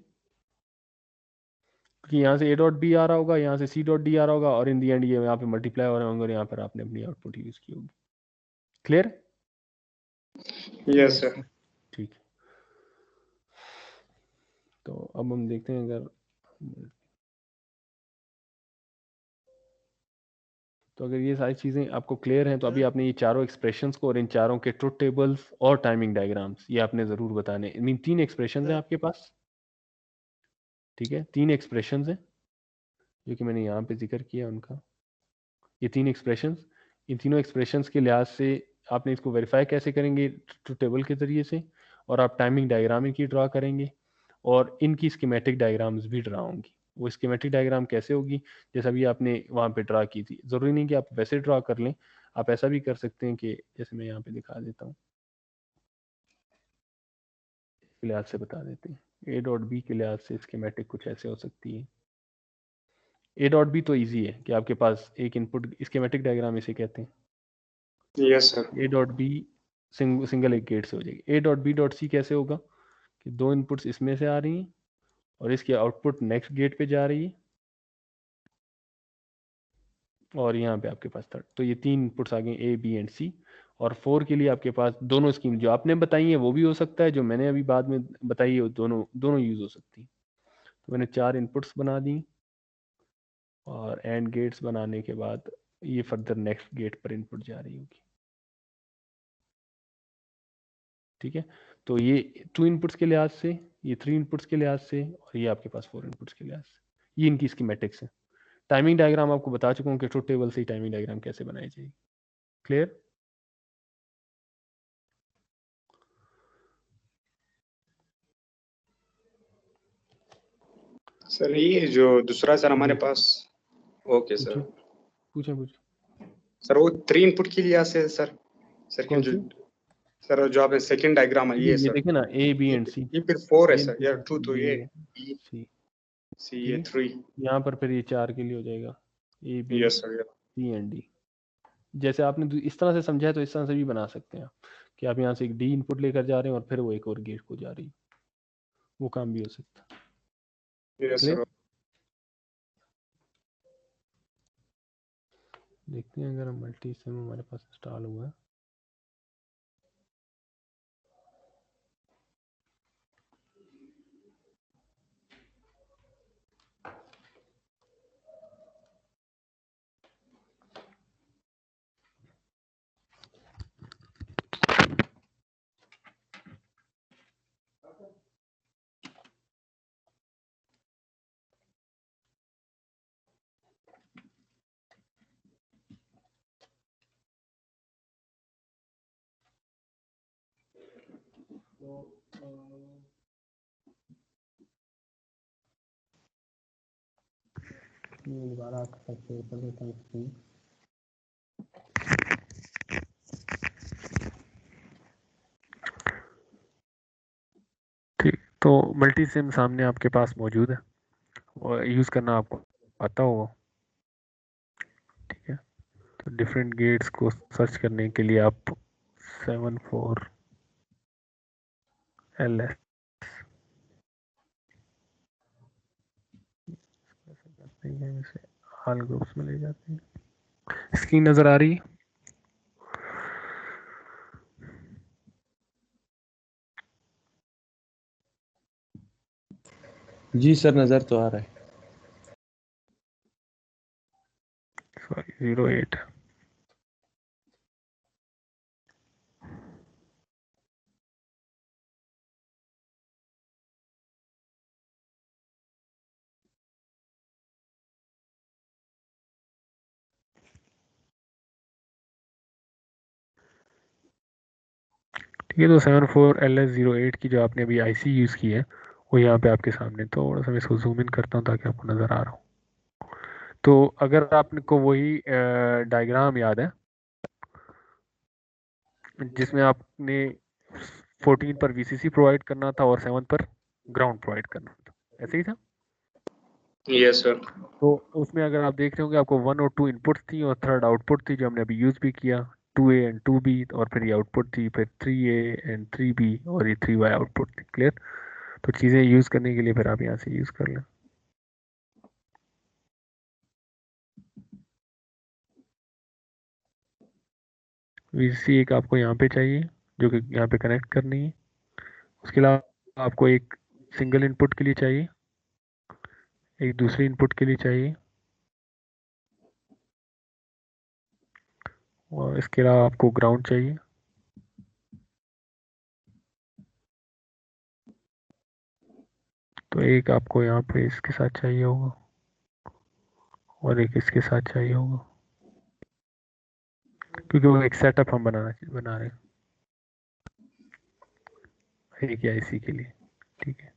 कि यहाँ से ए डॉट बी आ रहा होगा, यहाँ से सी डॉट डी आ रहा होगा, और इन दी एंड ये यहाँ पे मल्टीप्लाई हो रहे होंगे और यहाँ पर आपने अपनी आउटपुट यूज की होगी। क्लियर? Yes sir. ठीक है, तो अब हम देखते हैं अगर ये सारी चीज़ें आपको क्लियर हैं तो अभी आपने ये चारों एक्सप्रेशंस को और इन चारों के ट्रुथ टेबल्स और टाइमिंग डायग्राम्स ये आपने ज़रूर बताने। मीन 3 एक्सप्रेशंस हैं आपके पास, ठीक है, 3 एक्सप्रेशंस हैं जो कि मैंने यहाँ पे जिक्र किया उनका। ये 3 एक्सप्रेशंस, इन तीनों एक्सप्रेशंस के लिहाज से आपने इसको वेरीफाई कैसे करेंगे, ट्रुथ टेबल के ज़रिए से, और आप टाइमिंग डायग्राम इनकी ड्रा करेंगे और इनकी स्कीमेटिक डायग्राम्स भी ड्रा होंगी। वो स्कीमेटिक डायग्राम कैसे होगी, जैसा भी आपने वहाँ पे ड्रा की थी। ज़रूरी नहीं कि आप वैसे ड्रा कर लें, आप ऐसा भी कर सकते हैं कि जैसे मैं यहाँ पे दिखा देता हूँ, इसके लिहाज से बता देते हैं। ए डॉट बी के लिहाज से स्कीमेटिक कुछ ऐसे हो सकती है। ए डॉट बी तो ईजी है कि आपके पास एक इनपुट, स्कीमेटिक डायग्राम इसे कहते हैं। Yes sir. A dot B single एक गेट से हो जाएगी। A dot B dot C कैसे होगा कि 2 इनपुट्स इसमें से आ रही हैं और इसकी आउटपुट नेक्स्ट गेट पे जा रही है और यहाँ पे आपके पास थर्ड, तो ये 3 इनपुट्स आ गए ए बी एंड सी। और 4 के लिए आपके पास दोनों स्कीम जो आपने बताई है वो भी हो सकता है, जो मैंने अभी बाद में बताई है वो दोनों यूज हो सकती है। तो मैंने 4 इनपुट्स बना दी और एंड गेट्स बनाने के बाद ये फर्दर नेक्स्ट गेट पर इनपुट जा रही होगी। ठीक है, तो ये 2 इनपुट्स के लिहाज से, ये 3 इनपुट्स के लिहाज से, और ये आपके पास 4 इनपुट्स के लिहाज से, ये इनकी स्कीमेटिक्स है। टाइमिंग डायग्राम आपको बता चुका हूँ कि ट्रुथ टेबल से ही टाइमिंग डायग्राम कैसे बनाई जाएगी। क्लियर? सर ये जो दूसरा सर हमारे पास, ओके सर। पूछें सर वो 3 इनपुट के लिए से सर कौन जो सी? सर जो आपने सेकंड डायग्राम है ये सर, देखे ना ए बी एंड सी, ये फिर 4 है सर, या 2 तो ये सी सी ये 3। यहाँ पर फिर ये 4 के लिए हो जाएगा A B yes sir. C and D. जैसे आपने इस तरह से समझा है तो इस तरह से भी बना सकते हैं कि आप यहाँ से एक डी इनपुट लेकर जा रहे हैं और फिर वो एक और गेट को जा रही है, वो काम भी हो सकता है। Yes clear? सर। देखते हैं अगर हम मल्टी सिम हमारे पास इंस्टॉल हुआ है। दोबारा आपके साथ शेयर कर देता हूँ स्क्रीन। ठीक, तो मल्टी सिम सामने आपके पास मौजूद है और यूज़ करना आपको आता होगा। ठीक है, तो डिफरेंट गेट्स को सर्च करने के लिए आप 74LS करते हैं, इसे ऑल ग्रुप्स में ले जाते हैं। स्क्रीन नज़र आ रही है? जी सर, नज़र तो आ रहा है। सॉरी 08। ठीक है, तो 74LS08 की जो आपने अभी आईसी यूज़ की है वो यहाँ पे आपके सामने, थोड़ा सा मैं इसको जूम इन करता हूँ ताकि आपको नज़र आ रहा हो। तो अगर आपको वही डायग्राम याद है जिसमें आपने 14 पर वीसीसी प्रोवाइड करना था और 7 पर ग्राउंड प्रोवाइड करना था, ऐसे ही था? Yes sir. तो उसमें अगर आप देख रहे होंगे आपको 1 और 2 इनपुट्स थी और थर्ड आउटपुट थी जो हमने अभी यूज़ भी किया, 2A एंड 2B, और फिर ये आउटपुट थी, फिर 3A एंड 3B और ये 3Y आउटपुट थी। क्लियर? तो चीज़ें यूज़ करने के लिए फिर आप यहाँ से यूज़ कर लें। वीसीसी एक आपको यहाँ पे चाहिए जो कि यहाँ पे कनेक्ट करनी है। उसके अलावा आपको एक सिंगल इनपुट के लिए चाहिए, एक दूसरी इनपुट के लिए चाहिए, और इसके अलावा आपको ग्राउंड चाहिए। तो एक आपको यहाँ पे इसके साथ चाहिए होगा और एक इसके साथ चाहिए होगा, क्योंकि वो एक सेटअप हम बना रहे हैं एक आईसी के लिए। ठीक है,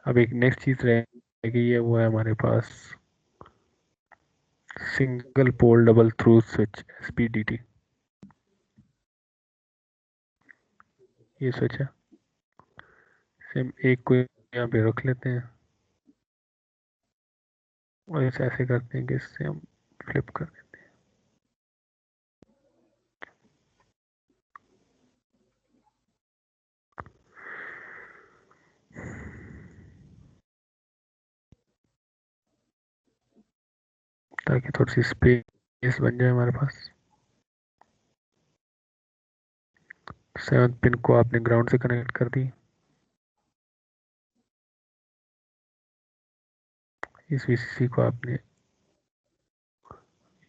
अब एक नेक्स्ट चीज़ रह गई है, वो है हमारे पास single pole double throw switch SPDT। ये स्विच है, सेम एक को यहाँ पे रख लेते हैं और इसे ऐसे करते हैं कि इससे हम फ्लिप कर देते हैं। ताकि थोड़ी सी स्पेस बन जाए हमारे पास। 7 पिन को आपने ग्राउंड से कनेक्ट कर दी, इस VCC को आपने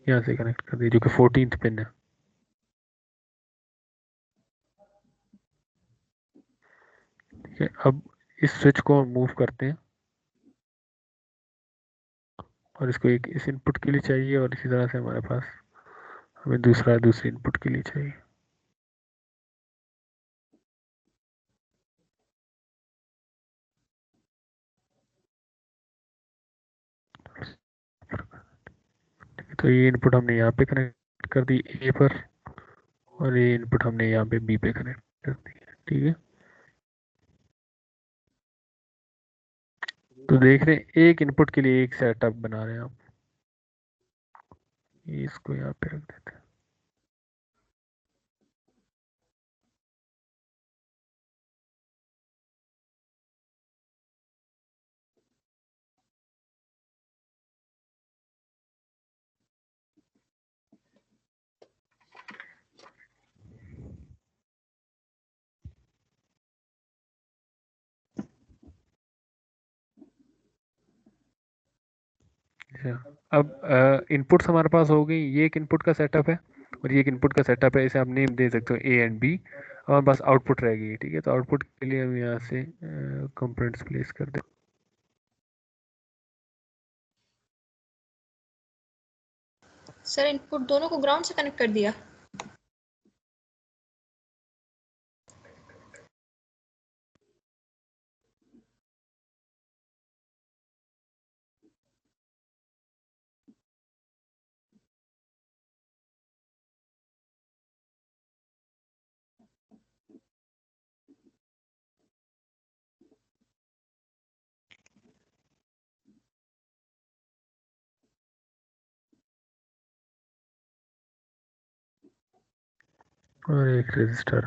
यहाँ से कनेक्ट कर दी जो कि 14th पिन है। ठीक है, अब इस स्विच को मूव करते हैं और इसको एक इस इनपुट के लिए चाहिए और इसी तरह से हमारे पास हमें दूसरी इनपुट के लिए चाहिए। तो ये इनपुट हमने यहाँ पे कनेक्ट कर दी A पर और ये इनपुट हमने यहाँ पे B पे कनेक्ट कर दी। ठीक है, तो देख रहे हैं एक इनपुट के लिए एक सेटअप बना रहे हैं आप। इसको यहाँ पे रख देते हैं। अच्छा, अब इनपुट्स हमारे पास हो गई, ये एक इनपुट का सेटअप है और ये एक इनपुट का सेटअप है, इसे आप नेम दे सकते हो ए एंड बी, और बस आउटपुट रह गई। ठीक है, तो आउटपुट के लिए हम यहाँ से कंपोनेंट्स प्लेस कर दें। सर इनपुट दोनों को ग्राउंड से कनेक्ट कर दिया। और एक रजिस्टर।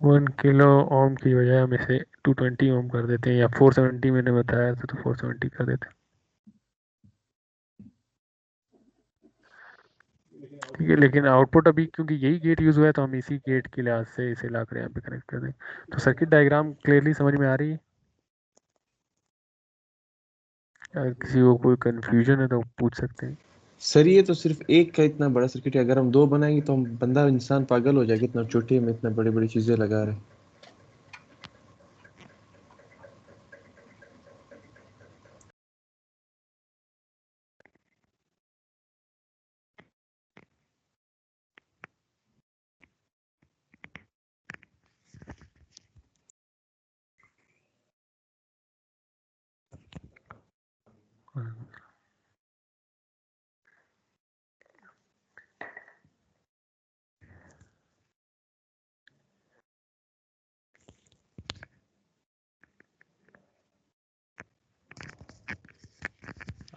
वन किलो ओम की बजाय हम इसे 220 ओम कर देते हैं, या 470 मैंने बताया था तो 470 कर देते हैं। ठीक है, लेकिन आउटपुट अभी क्योंकि यही गेट यूज हुआ है तो हम इसी गेट के लिहाज से इसे लाकर यहाँ पे कनेक्ट कर दें। तो सर्किट डायग्राम क्लियरली समझ में आ रही है? अगर किसी को कोई कंफ्यूजन है तो पूछ सकते हैं। सर ये तो सिर्फ एक का इतना बड़ा सर्किट है, अगर हम दो बनाएंगे तो हम बंदा इंसान पागल हो जाएगा, इतना छोटे में इतना बड़ी बड़ी चीजें लगा रहे हैं।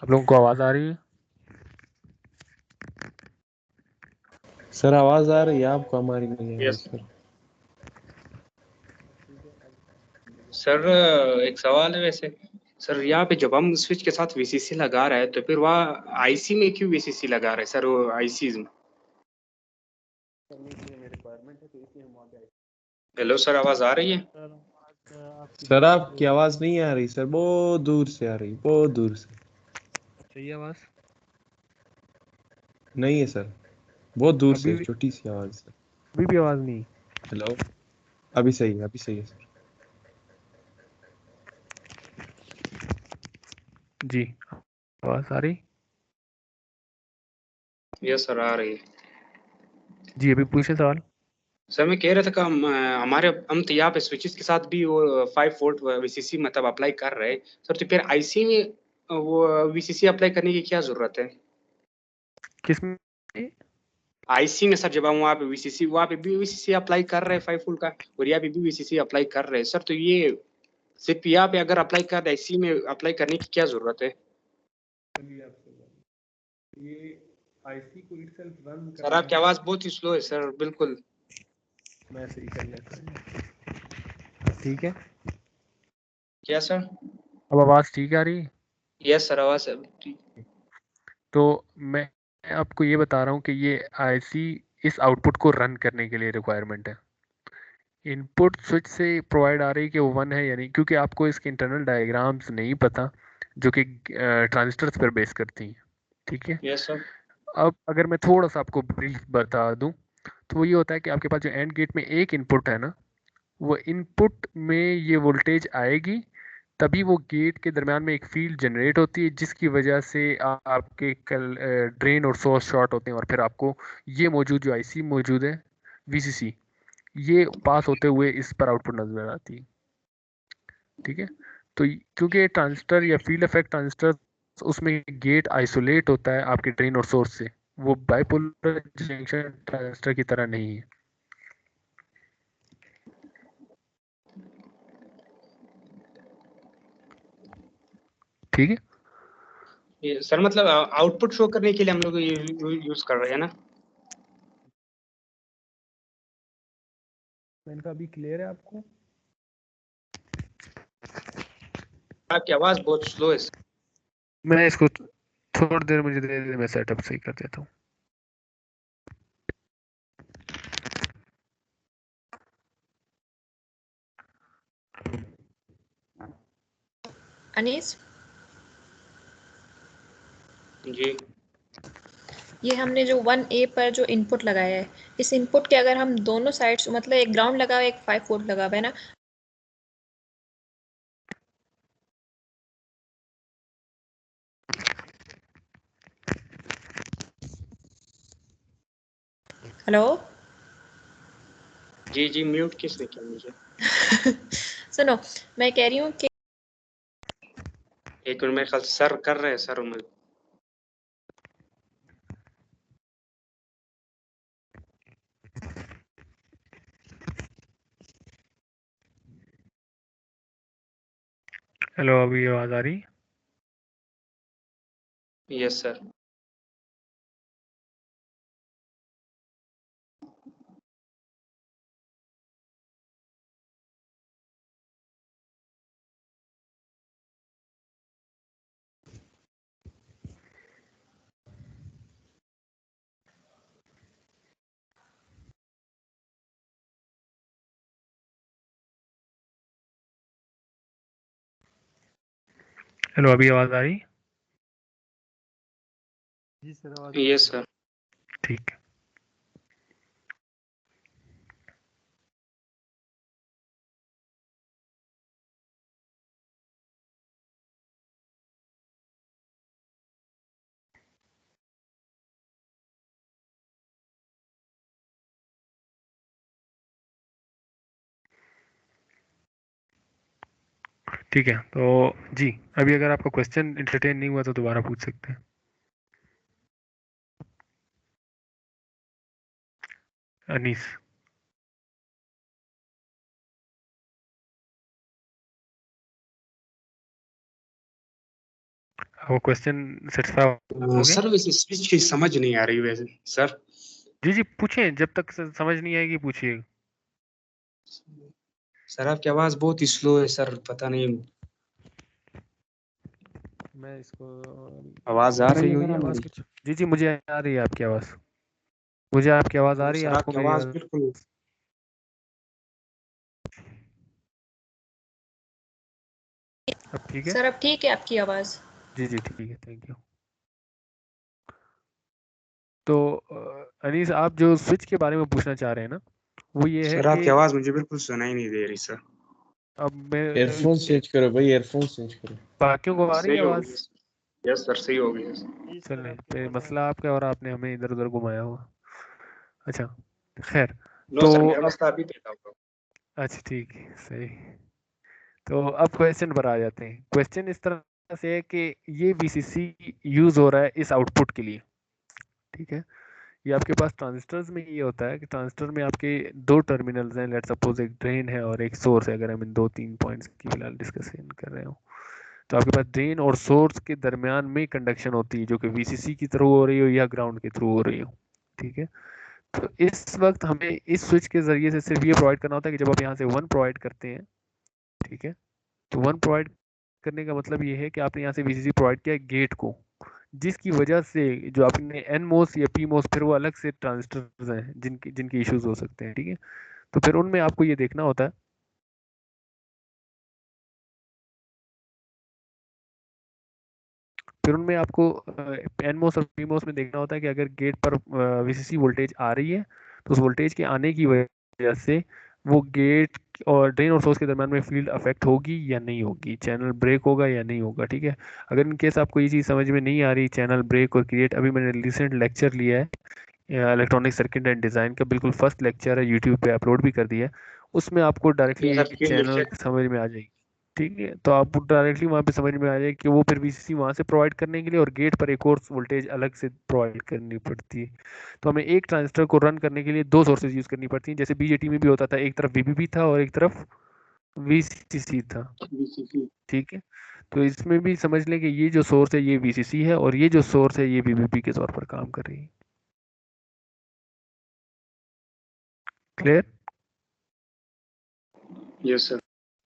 आप लोगों को आवाज आ रही है? सर आवाज आ रही है आपको, हमारी नहीं आ रही यस सर। सर, एक सवाल है वैसे। सर यहाँ पे जब हम स्विच के साथ वीसीसी लगा रहे हैं तो फिर वहाँ आईसी में क्यों वीसीसी लगा रहे हैं सर, वो आईसीज में? हेलो सर, आवाज आ रही है? सर आपकी आवाज नहीं आ रही सर, बहुत दूर से आ रही, बहुत दूर से। सही आवाज नहीं है सर, बहुत दूर अभी से, भी? छोटी सी आवाज सर। अभी भी आवाज नहीं? हेलो, अभी सही है, अभी सही है सर। जी, आवाज आ रही? यस सर, आ रही है। जी, अभी पूछे सवाल। सर मैं कह रहा था कि हम तो यहाँ पे स्विचेस के साथ भी वो 5 वोल्ट वीसीसी मतलब अप्लाई कर रहे हैं सर, तो फिर आईसी में वो वीसीसी अप्लाई करने की क्या जरूरत है? किसमें? आईसी में सर, जब हम वहाँ पे भी वीसीसी अप्लाई कर रहे हैं 5 वोल्ट का, और यहाँ पे भी वीसीसी अप्लाई कर रहे हैं सर, तो ये सिर्फ यहाँ पे अगर अप्लाई कर रहे हैं, आईसी में अप्लाई करने की क्या जरूरत है? ये आईसी को इटसेल्फ रन सर आपकी आवाज बहुत ही स्लो है सर, बिल्कुल। मैं सही कर लेता हूँ। ठीक है, क्या सर? अब आवाज ठीक आ रही है? यस सर, आवाज ठीक। तो मैं आपको ये बता रहा हूँ कि ये आईसी इस आउटपुट को रन करने के लिए रिक्वायरमेंट है। इनपुट स्विच से प्रोवाइड आ रही है कि वो 1 है या नहीं, क्योंकि आपको इसके इंटरनल डायग्राम्स नहीं पता जो कि ट्रांजिस्टर्स पर बेस करती हैं। ठीक है, यस सर। अब अगर मैं थोड़ा सा आपको ब्रीफ बता दूं तो वो ये होता है कि आपके पास जो एंड गेट में एक इनपुट है ना, वो इनपुट में ये वोल्टेज आएगी, तभी वो गेट के दरम्यान में एक फील्ड जनरेट होती है जिसकी वजह से आपके ड्रेन और सोर्स शॉर्ट होते हैं, और फिर आपको ये मौजूद जो आईसी मौजूद है वीसीसी, ये पास होते हुए इस पर आउटपुट नजर आती है। ठीक है, तो क्योंकि ट्रांजिस्टर या फील्ड इफेक्ट ट्रांजिस्टर तो उसमें गेट आइसोलेट होता है आपके ड्रेन और सोर्स से, वो बाइपोलर जंक्शन ट्रांजिस्टर की तरह नहीं है। ठीक है, ये सर मतलब आउटपुट शो करने के लिए हम लोग ये यूज कर रहे हैं ना। इनका अभी क्लियर है आपको? आपकी आवाज बहुत स्लो है सर। मैं इसको थोड़ी देर मुझे दे दे, मैं सेटअप सही कर देता हूँ। अनीस, जी ये हमने जो 1A पर जो इनपुट लगाया है, इस इनपुट के अगर हम दोनों साइड्स, मतलब एक ग्राउंड लगा हुआ है, एक 5 वोल्ट लगा हुआ है ना, हेलो जी जी, म्यूट किसने किया मुझे? सुनो, मैं कह रही हूँ कि एक मिनट, मेरे ख्याल से सर कर रहे हैं सर। हेलो, अभी आवाज आ रही? Yes sir. हेलो, अभी आवाज आ रही? जी सर, आवाज आ रही यस है। सर। ठीक है। ठीक है, तो जी अभी अगर आपका क्वेश्चन इंटरटेन नहीं हुआ तो दोबारा पूछ सकते हैं। अनीस, वो क्वेश्चन सेटिस्फाई हो गया? सर वैसे स्विच की समझ नहीं आ रही वैसे सर। जी जी पूछें, जब तक समझ नहीं आएगी पूछिए। सर आपकी आवाज बहुत ही स्लो है सर, पता नहीं। मैं इसको आवाज आ अभी रही सही है हुई सर है आवाज़ हमारी? कुछ? जी जी मुझे आ रही है आपकी आवाज़, मुझे आपकी आवाज़ आ तो रही है, सर आपको आपकी मेरी आवाज आवाज़? बिल्कुल। अब ठीक है? सर अब ठीक है आपकी आवाज़। जी जी ठीक है, थैंक यू। तो अनीस, आप जो स्विच के बारे में पूछना चाह रहे हैं ना, वो ये है सर कि आपकी आवाज मुझे बिल्कुल सुनाई नहीं दे रही सर। अब मैं एयरफोन चेंज करो भाई, एयरफोन चेंज करो। बाकियों को आ रही सही है हो आवाज़? गया। यस सर, सही हो गया। जी सर, चलें, आपकी पे आवाज आ मसला रही है। आपका और आपने हमें इधर उधर घुमाया हुआ। अच्छा, खैर। नो तो सर, मेरा अब मसला अभी भी था। अच्छा ठीक है, सही। तो अब क्वेश्चन पर आ जाते हैं। क्वेश्चन इस तरह से है कि ये वीसीसी यूज हो रहा है इस आउटपुट के लिए, ठीक है। ये आपके पास ट्रांजिस्टर्स में ये होता है कि ट्रांजिस्टर में आपके दो टर्मिनल्स हैं, लेट सपोज एक ड्रेन है और एक सोर्स है, अगर हम इन दो तीन पॉइंट्स की फिलहाल डिस्कशन कर रहे हो। तो आपके पास ड्रेन और सोर्स के दरमियान में कंडक्शन होती है, जो कि वीसीसी की थ्रू हो रही हो या ग्राउंड के थ्रू हो रही हो, ठीक है। तो इस वक्त हमें इस स्विच के जरिए से सिर्फ ये प्रोवाइड करना होता है कि जब आप यहाँ से 1 प्रोवाइड करते हैं, ठीक है, तो 1 प्रोवाइड करने का मतलब ये है कि आपने यहाँ से वीसीसी प्रोवाइड किया गेट को, जिसकी वजह से जो आपने एन मोस या पी मोस, फिर वो अलग से ट्रांजिस्टर्स हैं जिनके जिनके इश्यूज हो सकते हैं, ठीक है। तो फिर उनमें आपको ये देखना होता है, फिर उनमें आपको एन मोस और पी मोस में देखना होता है कि अगर गेट पर वीसीसी वोल्टेज आ रही है तो उस वोल्टेज के आने की वजह से वो गेट और ड्रेन और सोर्स के दरम्यान में फील्ड अफेक्ट होगी या नहीं होगी, चैनल ब्रेक होगा या नहीं होगा, ठीक है। अगर इन केस आपको ये चीज़ समझ में नहीं आ रही, चैनल ब्रेक और क्रिएट, अभी मैंने रिसेंट लेक्चर लिया है इलेक्ट्रॉनिक सर्किट एंड डिज़ाइन का, बिल्कुल फर्स्ट लेक्चर है, यूट्यूब पे अपलोड भी कर दिया है, उसमें आपको directly sir field channel effect. समझ में आ जाएगी। ठीक है, तो आपको डायरेक्टली वहाँ पे समझ में आ जाए कि वो फिर वीसीसी वहाँ से प्रोवाइड करने के लिए और गेट पर एक और वोल्टेज अलग से प्रोवाइड करनी पड़ती है। तो हमें एक ट्रांजिस्टर को रन करने के लिए दो सोर्सेज यूज करनी पड़ती हैं, जैसे बीजेटी में भी होता था, एक तरफ वीबीबी था और एक तरफ वीसीसी था। ठीक है, तो इसमें भी समझ लें कि ये जो सोर्स है ये वीसीसी है और ये जो सोर्स है ये वीबीबी के तौर पर काम कर रही है। क्लियर? Yes sir.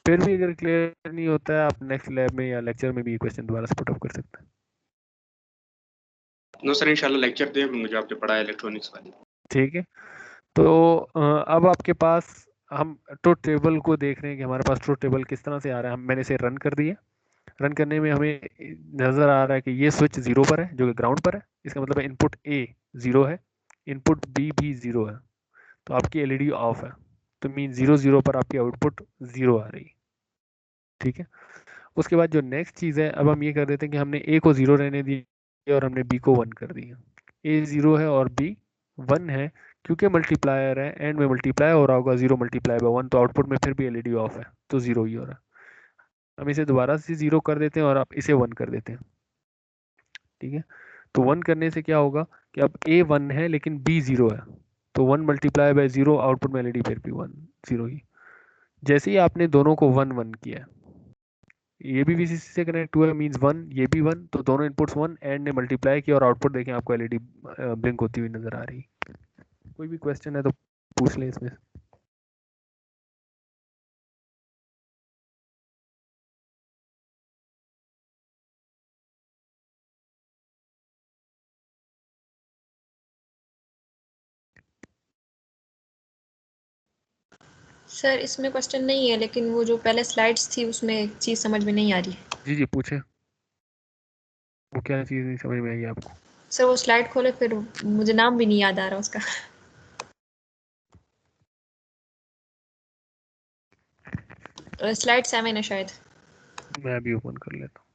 फिर भी अगर क्लियर नहीं होता है आप नेक्स्ट लैब में या लेक्चर में भी ये क्वेश्चन दोबारा से पुट अप कर सकते हैं। नो सर, इंशाल्लाह लेक्चर दे मुझे आपने पढ़ाया इलेक्ट्रॉनिक्स वाली। ठीक है, तो अब आपके पास हम ट्रुथ टेबल को देख रहे हैं कि हमारे पास ट्रुथ टेबल किस तरह से आ रहा है। मैंने इसे रन कर दिया। रन करने में हमें नज़र आ रहा है कि ये स्विच 0 पर है जो कि ग्राउंड पर है। इसका मतलब है इनपुट ए 0 है, इनपुट बी भी 0 है, तो आपकी एलईडी ऑफ है। तो मीन 0 0 पर आपकी आउटपुट 0 आ रही है। ठीक है, उसके बाद जो नेक्स्ट चीज़ है, अब हम ये कर देते हैं कि हमने ए को 0 रहने दिया और हमने बी को 1 कर दिया। ए 0 है और बी 1 है, क्योंकि मल्टीप्लायर है, एंड में मल्टीप्लाई हो रहा होगा 0 मल्टीप्लाई बाय 1, तो आउटपुट में फिर भी एलईडी ऑफ है, तो 0 ही हो रहा है। हम इसे दोबारा से 0 कर देते हैं और आप इसे 1 कर देते हैं। ठीक है, तो 1 करने से क्या होगा कि अब ए 1 है लेकिन बी 0 है, तो 1 मल्टीप्लाई बाय 0, आउटपुट में एलईडी फिर भी 1 0 ही। जैसे ही आपने दोनों को 1 1 किया, ये भी वीसीसी से कनेक्ट हुआ है, मींस 1, ये भी 1, तो दोनों इनपुट्स 1, एंड ने मल्टीप्लाई किया और आउटपुट देखें आपको एलईडी ब्लिंक होती हुई नजर आ रही। कोई भी क्वेश्चन है तो पूछ लें इसमें। सर इसमें क्वेश्चन नहीं है, लेकिन वो जो पहले स्लाइड्स थी उसमें एक चीज़ समझ में नहीं आ रही। जी जी पूछें, वो क्या चीज़ नहीं समझ में आई आपको? सर वो स्लाइड खोले, फिर मुझे नाम भी नहीं याद आ रहा उसका। स्लाइड 7 है शायद। मैं भी ओपन कर लेता हूँ।